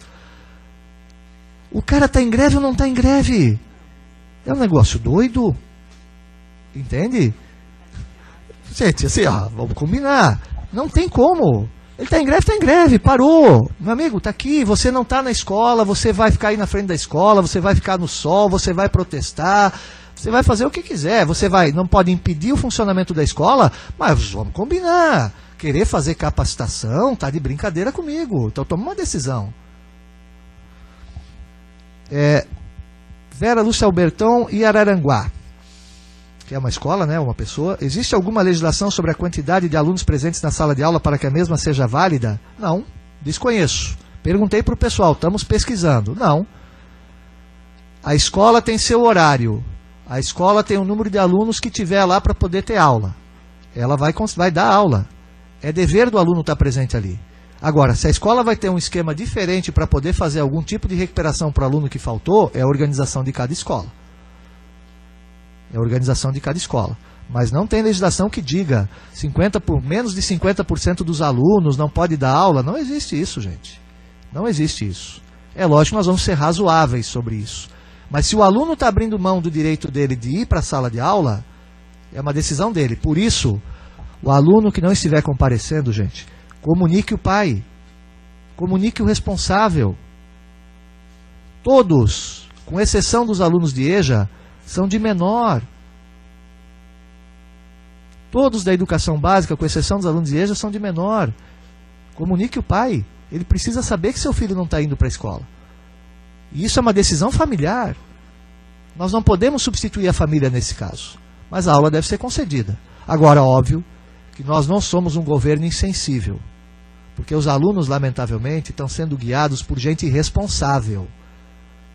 O cara está em greve ou não está em greve? É um negócio doido. Entende? Gente, assim, vamos combinar. Não tem como. Ele está em greve, parou. Meu amigo, está aqui, você não está na escola, você vai ficar aí na frente da escola, você vai ficar no sol, você vai protestar, você vai fazer o que quiser, não pode impedir o funcionamento da escola, mas vamos combinar. Querer fazer capacitação, tá de brincadeira comigo, então toma uma decisão. Vera Lúcia Albertão e Araranguá, que é uma escola, né, uma pessoa. Existe alguma legislação sobre a quantidade de alunos presentes na sala de aula para que a mesma seja válida? Não, desconheço. Perguntei para o pessoal, estamos pesquisando. Não. A escola tem seu horário. A escola tem o número de alunos que tiver lá para poder ter aula. Ela vai dar aula. É dever do aluno estar presente ali. Agora, se a escola vai ter um esquema diferente para poder fazer algum tipo de recuperação para o aluno que faltou, é a organização de cada escola. É a organização de cada escola. Mas não tem legislação que diga menos de 50% dos alunos não pode dar aula. Não existe isso, gente. Não existe isso. É lógico que nós vamos ser razoáveis sobre isso. Mas se o aluno está abrindo mão do direito dele de ir para a sala de aula, é uma decisão dele. Por isso, o aluno que não estiver comparecendo, gente, comunique o pai. Comunique o responsável. Todos, com exceção dos alunos de EJA, são de menor. Todos da educação básica, com exceção dos alunos de EJA, são de menor. Comunique o pai. Ele precisa saber que seu filho não está indo para a escola. E isso é uma decisão familiar. Nós não podemos substituir a família nesse caso. Mas a aula deve ser concedida. Agora, óbvio que nós não somos um governo insensível. Porque os alunos, lamentavelmente, estão sendo guiados por gente irresponsável.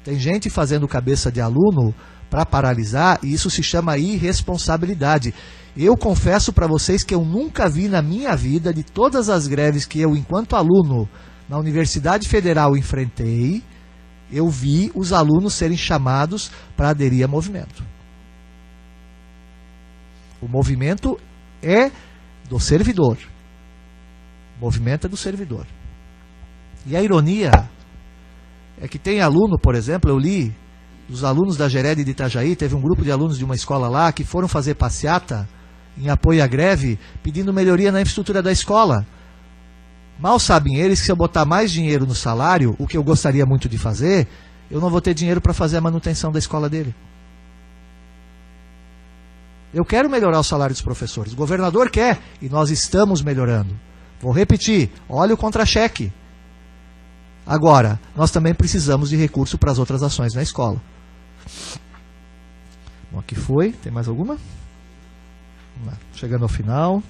Tem gente fazendo cabeça de aluno para paralisar, e isso se chama irresponsabilidade. Eu confesso para vocês que eu nunca vi na minha vida, de todas as greves que eu, enquanto aluno, na Universidade Federal enfrentei, eu vi os alunos serem chamados para aderir a movimento. O movimento é do servidor. O movimento é do servidor. E a ironia é que tem aluno, por exemplo, eu li, os alunos da Gered de Itajaí, teve um grupo de alunos de uma escola lá que foram fazer passeata em apoio à greve, pedindo melhoria na infraestrutura da escola. Mal sabem eles que se eu botar mais dinheiro no salário, o que eu gostaria muito de fazer, eu não vou ter dinheiro para fazer a manutenção da escola dele. Eu quero melhorar o salário dos professores. O governador quer, e nós estamos melhorando. Vou repetir, olha o contra-cheque. Agora, nós também precisamos de recurso para as outras ações na escola. Bom, aqui foi. Tem mais alguma? Vamos lá. Chegando ao final.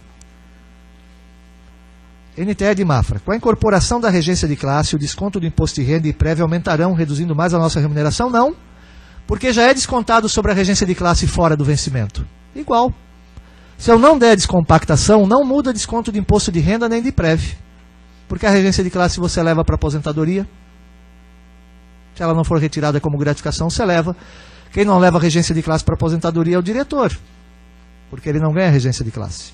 NTE de Mafra. Com a incorporação da regência de classe, o desconto do imposto de renda e prévio aumentarão, reduzindo mais a nossa remuneração? Não. Porque já é descontado sobre a regência de classe fora do vencimento. Igual. Se eu não der descompactação, não muda desconto de imposto de renda nem de prévio. Porque a regência de classe você leva para aposentadoria. Se ela não for retirada como gratificação, você leva. Quem não leva a regência de classe para aposentadoria é o diretor. Porque ele não ganha a regência de classe.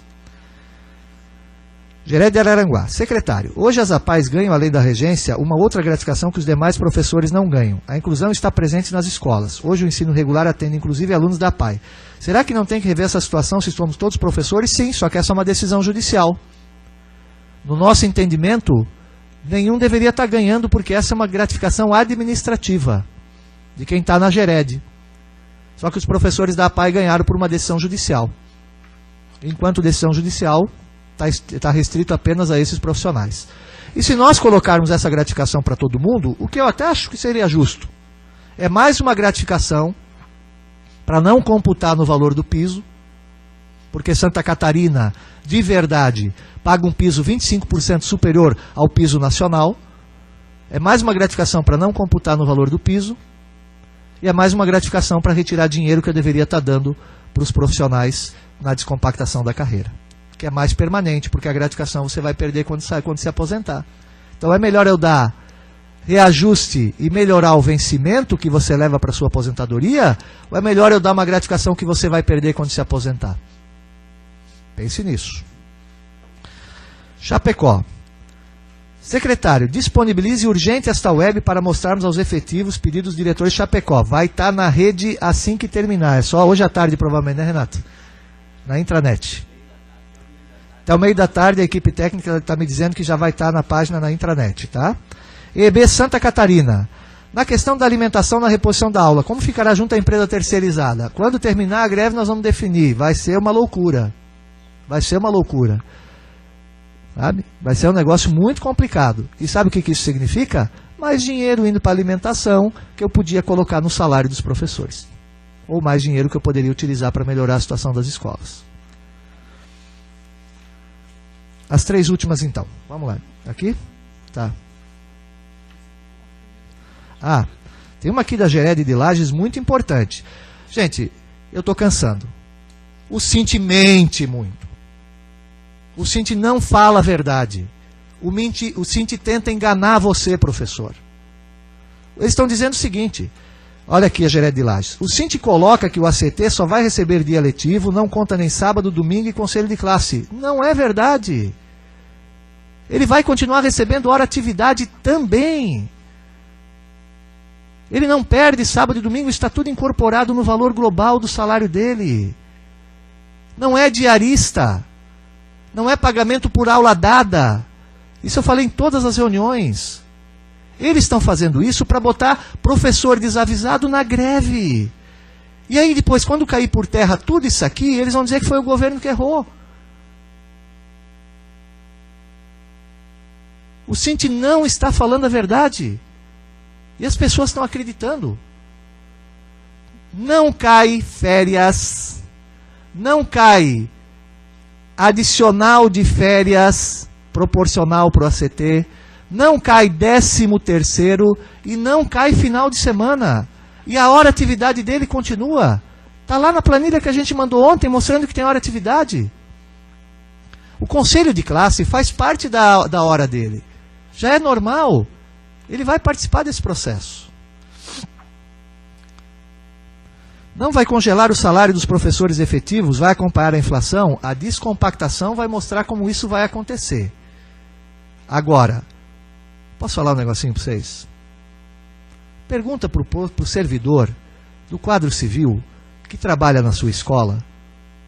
Gerede de Araranguá. Secretário, hoje as APAES ganham, além da regência, uma outra gratificação que os demais professores não ganham. A inclusão está presente nas escolas. Hoje o ensino regular atende inclusive alunos da APAE. Será que não tem que rever essa situação se somos todos professores? Sim, só que essa é uma decisão judicial. No nosso entendimento, nenhum deveria estar ganhando, porque essa é uma gratificação administrativa de quem está na Gerede. Só que os professores da APAE ganharam por uma decisão judicial. Enquanto decisão judicial está restrito apenas a esses profissionais. E se nós colocarmos essa gratificação para todo mundo, o que eu até acho que seria justo, é mais uma gratificação para não computar no valor do piso, porque Santa Catarina, de verdade, paga um piso 25% superior ao piso nacional. É mais uma gratificação para não computar no valor do piso, e é mais uma gratificação para retirar dinheiro que eu deveria estar dando para os profissionais na descompactação da carreira, que é mais permanente, porque a gratificação você vai perder quando se aposentar. Então é melhor eu dar reajuste e melhorar o vencimento que você leva para a sua aposentadoria, ou é melhor eu dar uma gratificação que você vai perder quando se aposentar? Pense nisso. Chapecó. Secretário, disponibilize urgente esta web para mostrarmos aos efetivos pedidos dos diretores de Chapecó. Vai estar na rede assim que terminar. É só hoje à tarde, provavelmente, né, Renato? Na intranet. Até o meio da tarde, a equipe técnica está me dizendo que já vai estar na página na intranet, tá? EB Santa Catarina. Na questão da alimentação na reposição da aula, como ficará junto à empresa terceirizada? Quando terminar a greve, nós vamos definir. Vai ser uma loucura. Vai ser uma loucura. Sabe? Vai ser um negócio muito complicado. E sabe o que isso significa? Mais dinheiro indo para alimentação que eu podia colocar no salário dos professores. Ou mais dinheiro que eu poderia utilizar para melhorar a situação das escolas. As três últimas, então. Vamos lá. Aqui? Tá. Ah, tem uma aqui da Gerede de Lages muito importante. Gente, eu estou cansando. O Cinti mente muito. O Cinti não fala a verdade. O Cinti tenta enganar você, professor. Eles estão dizendo o seguinte. Olha aqui a Gerede de Lages. O Cinti coloca que o ACT só vai receber dia letivo, não conta nem sábado, domingo e conselho de classe. Não é verdade. Ele vai continuar recebendo hora atividade também. Ele não perde sábado e domingo, está tudo incorporado no valor global do salário dele. Não é diarista. Não é pagamento por aula dada. Isso eu falei em todas as reuniões. Eles estão fazendo isso para botar professor desavisado na greve. E aí depois, quando cair por terra tudo isso aqui, eles vão dizer que foi o governo que errou. O Cinti não está falando a verdade. E as pessoas estão acreditando. Não cai férias, não cai adicional de férias proporcional para o ACT, não cai 13º e não cai final de semana. E a hora atividade dele continua. Está lá na planilha que a gente mandou ontem, mostrando que tem hora atividade. O conselho de classe faz parte da hora dele. Já é normal. Ele vai participar desse processo. Não vai congelar o salário dos professores efetivos, vai acompanhar a inflação, a descompactação vai mostrar como isso vai acontecer. Agora, posso falar um negocinho para vocês? Pergunta para o servidor do quadro civil que trabalha na sua escola,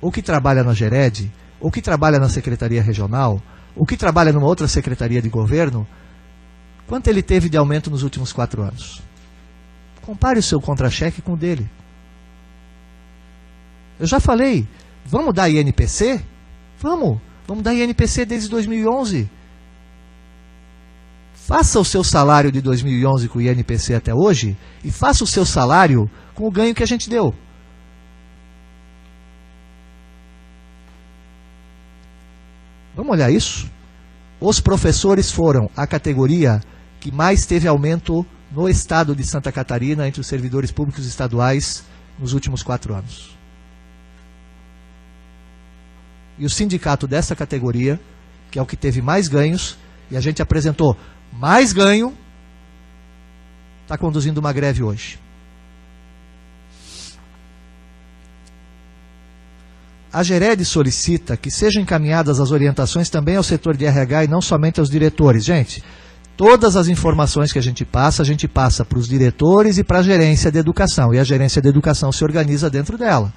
ou que trabalha na Gerede, ou que trabalha na Secretaria Regional, ou que trabalha numa outra Secretaria de Governo, quanto ele teve de aumento nos últimos 4 anos? Compare o seu contra-cheque com o dele. Eu já falei, vamos dar INPC? Vamos dar INPC desde 2011. Faça o seu salário de 2011 com o INPC até hoje e faça o seu salário com o ganho que a gente deu. Vamos olhar isso? Os professores foram a categoria que mais teve aumento no estado de Santa Catarina entre os servidores públicos estaduais nos últimos 4 anos. E o sindicato dessa categoria, que é o que teve mais ganhos, e a gente apresentou mais ganho, está conduzindo uma greve hoje. a Gered solicita que sejam encaminhadas as orientações também ao setor de RH e não somente aos diretores. Gente, todas as informações que a gente passa para os diretores e para a gerência de educação. E a gerência de educação se organiza dentro dela.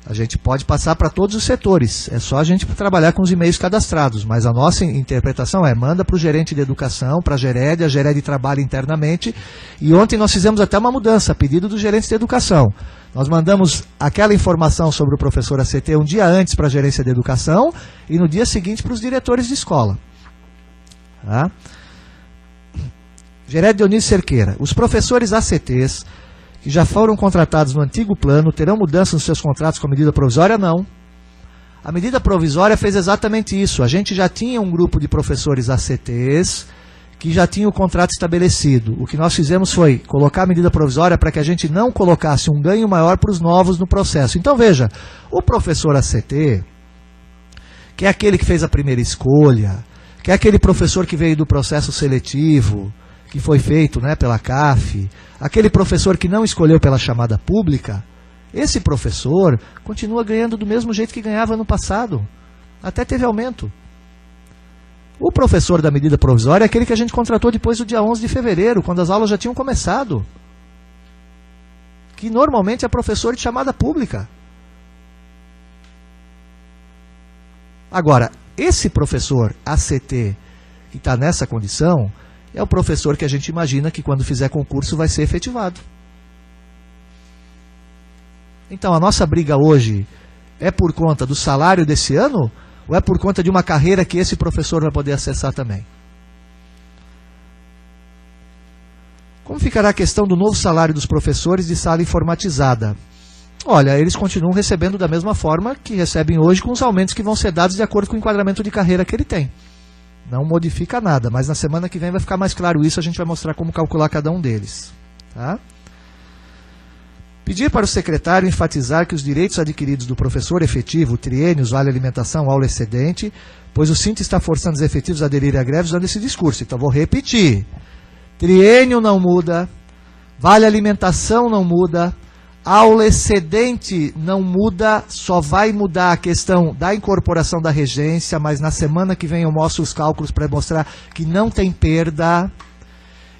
A gente pode passar para todos os setores. É só a gente trabalhar com os e-mails cadastrados. Mas a nossa interpretação é, manda para o gerente de educação, para a Gered trabalha internamente. E ontem nós fizemos até uma mudança, a pedido dos gerentes de educação. Nós mandamos aquela informação sobre o professor ACT um dia antes para a gerência de educação e no dia seguinte para os diretores de escola. Tá? Gered Dionísio Cerqueira. Os professores ACTs que já foram contratados no antigo plano terão mudança nos seus contratos com a medida provisória? Não. A medida provisória fez exatamente isso. A gente já tinha um grupo de professores ACTs que já tinha o contrato estabelecido. O que nós fizemos foi colocar a medida provisória para que a gente não colocasse um ganho maior para os novos no processo. Então veja, o professor ACT, que é aquele que fez a primeira escolha, que é aquele professor que veio do processo seletivo, que foi feito, né, pela CAF, aquele professor que não escolheu pela chamada pública, esse professor continua ganhando do mesmo jeito que ganhava no passado. Até teve aumento. O professor da medida provisória é aquele que a gente contratou depois do dia 11 de fevereiro, quando as aulas já tinham começado. Que normalmente é professor de chamada pública. Agora, esse professor ACT que está nessa condição é o professor que a gente imagina que quando fizer concurso vai ser efetivado. Então a nossa briga hoje é por conta do salário desse ano ou é por conta de uma carreira que esse professor vai poder acessar também? Como ficará a questão do novo salário dos professores de sala informatizada? Olha, eles continuam recebendo da mesma forma que recebem hoje, com os aumentos que vão ser dados de acordo com o enquadramento de carreira que ele tem. Não modifica nada, mas na semana que vem vai ficar mais claro isso, a gente vai mostrar como calcular cada um deles. Tá? Pedir para o secretário enfatizar que os direitos adquiridos do professor efetivo, triênios, vale alimentação, aula excedente, pois o Sinta está forçando os efetivos a aderir à greve usando esse discurso. Então vou repetir. Triênio não muda, vale alimentação não muda, aula excedente não muda, só vai mudar a questão da incorporação da regência, mas na semana que vem eu mostro os cálculos para mostrar que não tem perda.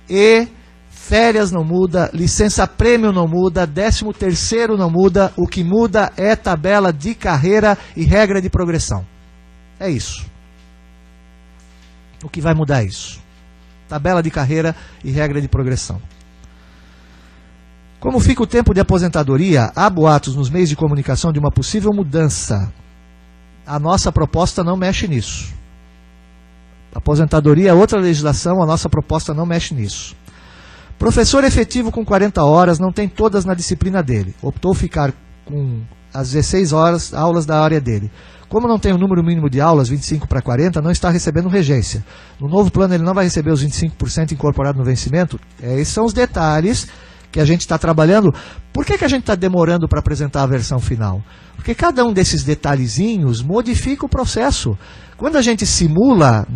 E férias não muda, licença-prêmio não muda, 13º não muda, o que muda é tabela de carreira e regra de progressão. É isso. O que vai mudar é isso. Tabela de carreira e regra de progressão. Como fica o tempo de aposentadoria? Há boatos nos meios de comunicação de uma possível mudança. A nossa proposta não mexe nisso. Aposentadoria é outra legislação, a nossa proposta não mexe nisso. Professor efetivo com 40 horas não tem todas na disciplina dele. Optou ficar com as 16 horas aulas da área dele. Como não tem o número mínimo de aulas, 25 para 40, não está recebendo regência. No novo plano ele não vai receber os 25% incorporado no vencimento? Esses são os detalhes que a gente está trabalhando. Por que a gente está demorando para apresentar a versão final? Porque cada um desses detalhezinhos modifica o processo. Quando a gente simula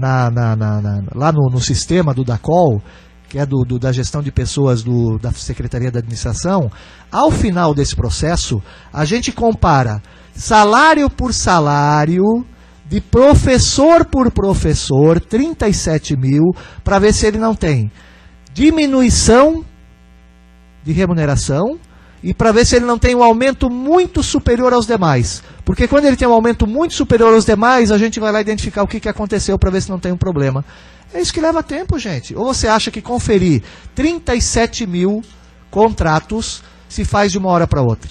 lá no sistema do DACOL, que é da gestão de pessoas da Secretaria da Administração, ao final desse processo, a gente compara salário por salário, de professor por professor, 37 mil, para ver se ele não tem diminuição de remuneração e para ver se ele não tem um aumento muito superior aos demais. Porque quando ele tem um aumento muito superior aos demais, a gente vai lá identificar o que aconteceu para ver se não tem um problema. É isso que leva tempo, gente. Ou você acha que conferir 37 mil contratos se faz de uma hora para outra?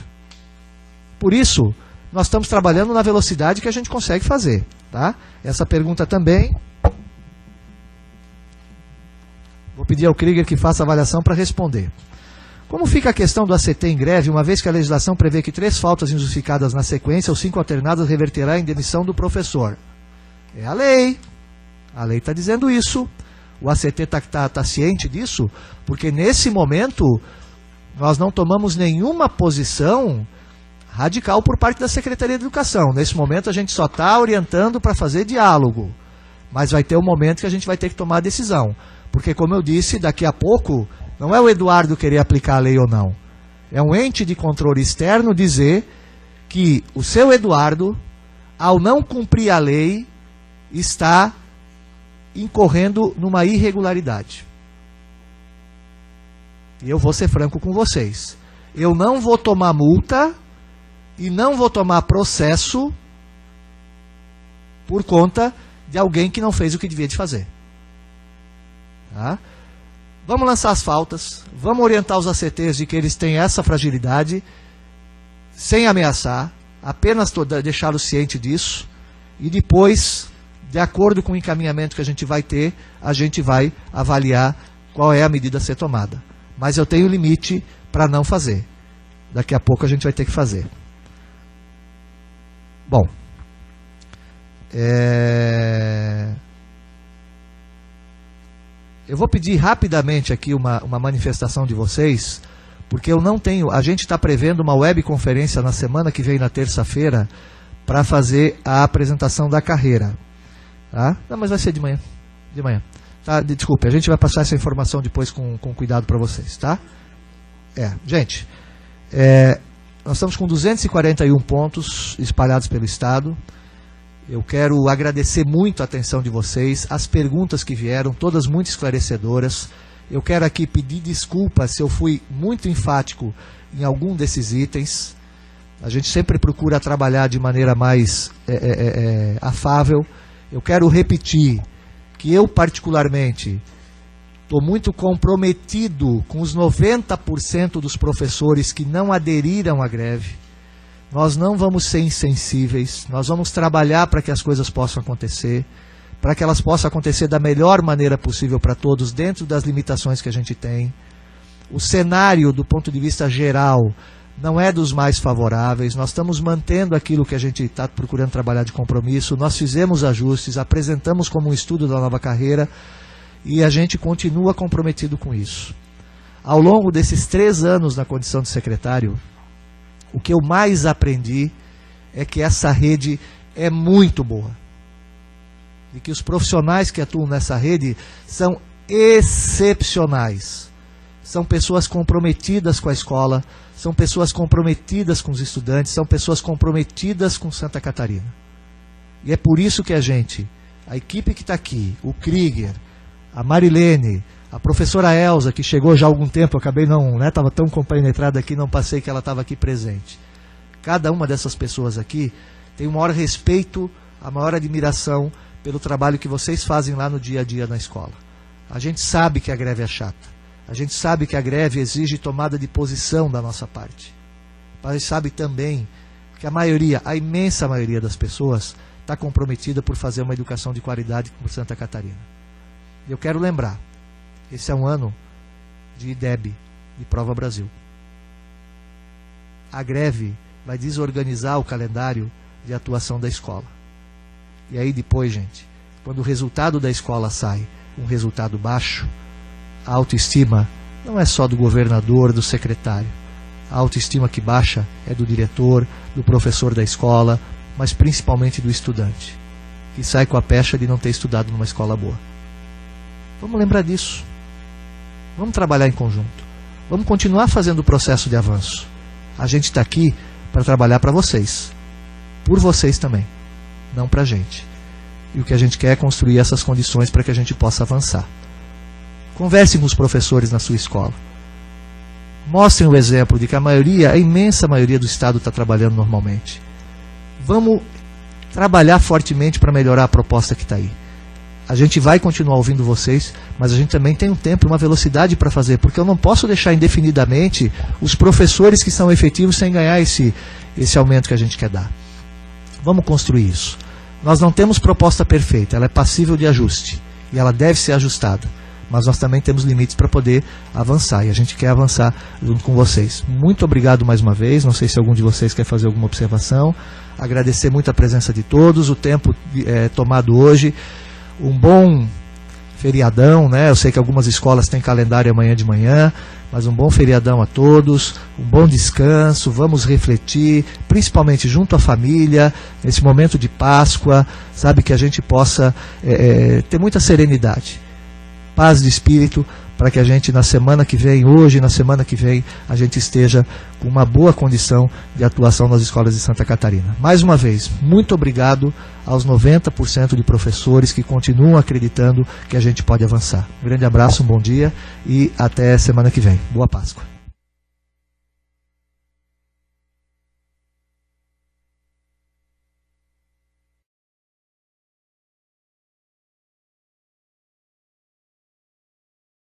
Por isso, nós estamos trabalhando na velocidade que a gente consegue fazer. Tá? Essa pergunta também. Vou pedir ao Krieger que faça a avaliação para responder. Como fica a questão do ACT em greve, uma vez que a legislação prevê que 3 faltas injustificadas na sequência ou 5 alternadas reverterá em demissão do professor? É a lei. A lei está dizendo isso. O ACT está ciente disso, porque nesse momento nós não tomamos nenhuma posição radical por parte da Secretaria de Educação. Nesse momento a gente só está orientando para fazer diálogo. Mas vai ter um momento que a gente vai ter que tomar a decisão. Porque, como eu disse, daqui a pouco não é o Eduardo querer aplicar a lei ou não. É um ente de controle externo dizer que o seu Eduardo, ao não cumprir a lei, está incorrendo numa irregularidade. E eu vou ser franco com vocês. Eu não vou tomar multa e não vou tomar processo por conta de alguém que não fez o que devia de fazer. Tá? Vamos lançar as faltas, vamos orientar os ACTs de que eles têm essa fragilidade, sem ameaçar, apenas deixá-los cientes disso, e depois, de acordo com o encaminhamento que a gente vai ter, a gente vai avaliar qual é a medida a ser tomada. Mas eu tenho limite para não fazer. Daqui a pouco a gente vai ter que fazer. Bom, eu vou pedir rapidamente aqui uma manifestação de vocês, porque eu não tenho... A gente está prevendo uma webconferência na semana que vem, na terça-feira, para fazer a apresentação da carreira. Tá? Não, mas vai ser de manhã. De manhã. Tá? Desculpe, a gente vai passar essa informação depois com cuidado para vocês. Tá? Gente, nós estamos com 241 pontos espalhados pelo Estado. Eu quero agradecer muito a atenção de vocês, as perguntas que vieram, todas muito esclarecedoras. Eu quero aqui pedir desculpas se eu fui muito enfático em algum desses itens. A gente sempre procura trabalhar de maneira mais afável. Eu quero repetir que eu, particularmente, estou muito comprometido com os 90% dos professores que não aderiram à greve. Nós não vamos ser insensíveis, nós vamos trabalhar para que as coisas possam acontecer, para que elas possam acontecer da melhor maneira possível para todos, dentro das limitações que a gente tem. O cenário, do ponto de vista geral, não é dos mais favoráveis. Nós estamos mantendo aquilo que a gente está procurando trabalhar de compromisso. Nós fizemos ajustes, apresentamos como um estudo da nova carreira e a gente continua comprometido com isso. Ao longo desses 3 anos na condição de secretário, o que eu mais aprendi é que essa rede é muito boa. E que os profissionais que atuam nessa rede são excepcionais. São pessoas comprometidas com a escola, são pessoas comprometidas com os estudantes, são pessoas comprometidas com Santa Catarina. E é por isso que a equipe que está aqui, o Krieger, a Marilene, a professora Elza, que chegou já há algum tempo, eu acabei estava tão compenetrada aqui, não passei que ela estava aqui presente. Cada uma dessas pessoas aqui tem o maior respeito, a maior admiração pelo trabalho que vocês fazem lá no dia a dia na escola. A gente sabe que a greve é chata. A gente sabe que a greve exige tomada de posição da nossa parte. Mas a gente sabe também que a imensa maioria das pessoas está comprometida por fazer uma educação de qualidade por Santa Catarina. E eu quero lembrar, esse é um ano de IDEB, de Prova Brasil. A greve vai desorganizar o calendário de atuação da escola. E aí depois, gente, quando o resultado da escola sai um resultado baixo, a autoestima não é só do governador, do secretário. A autoestima que baixa é do diretor, do professor da escola, mas principalmente do estudante, que sai com a pecha de não ter estudado numa escola boa. Vamos lembrar disso. Vamos trabalhar em conjunto. Vamos continuar fazendo o processo de avanço. A gente está aqui para trabalhar para vocês. Por vocês também. Não para a gente. E o que a gente quer é construir essas condições para que a gente possa avançar. Converse com os professores na sua escola. Mostrem o exemplo de que a imensa maioria do Estado está trabalhando normalmente. Vamos trabalhar fortemente para melhorar a proposta que está aí. A gente vai continuar ouvindo vocês, mas a gente também tem um tempo e uma velocidade para fazer, porque eu não posso deixar indefinidamente os professores que são efetivos sem ganhar esse aumento que a gente quer dar. Vamos construir isso. Nós não temos proposta perfeita, ela é passível de ajuste, e ela deve ser ajustada. Mas nós também temos limites para poder avançar, e a gente quer avançar junto com vocês. Muito obrigado mais uma vez, não sei se algum de vocês quer fazer alguma observação. Agradecer muito a presença de todos, o tempo tomado hoje. Um bom feriadão, né? Eu sei que algumas escolas têm calendário amanhã de manhã, mas um bom feriadão a todos, um bom descanso, vamos refletir, principalmente junto à família, nesse momento de Páscoa, sabe, que a gente possa ter muita serenidade. Paz de espírito, para que a gente na semana que vem, hoje na semana que vem, a gente esteja com uma boa condição de atuação nas escolas de Santa Catarina. Mais uma vez, muito obrigado aos 90% de professores que continuam acreditando que a gente pode avançar. Um grande abraço, um bom dia e até semana que vem. Boa Páscoa.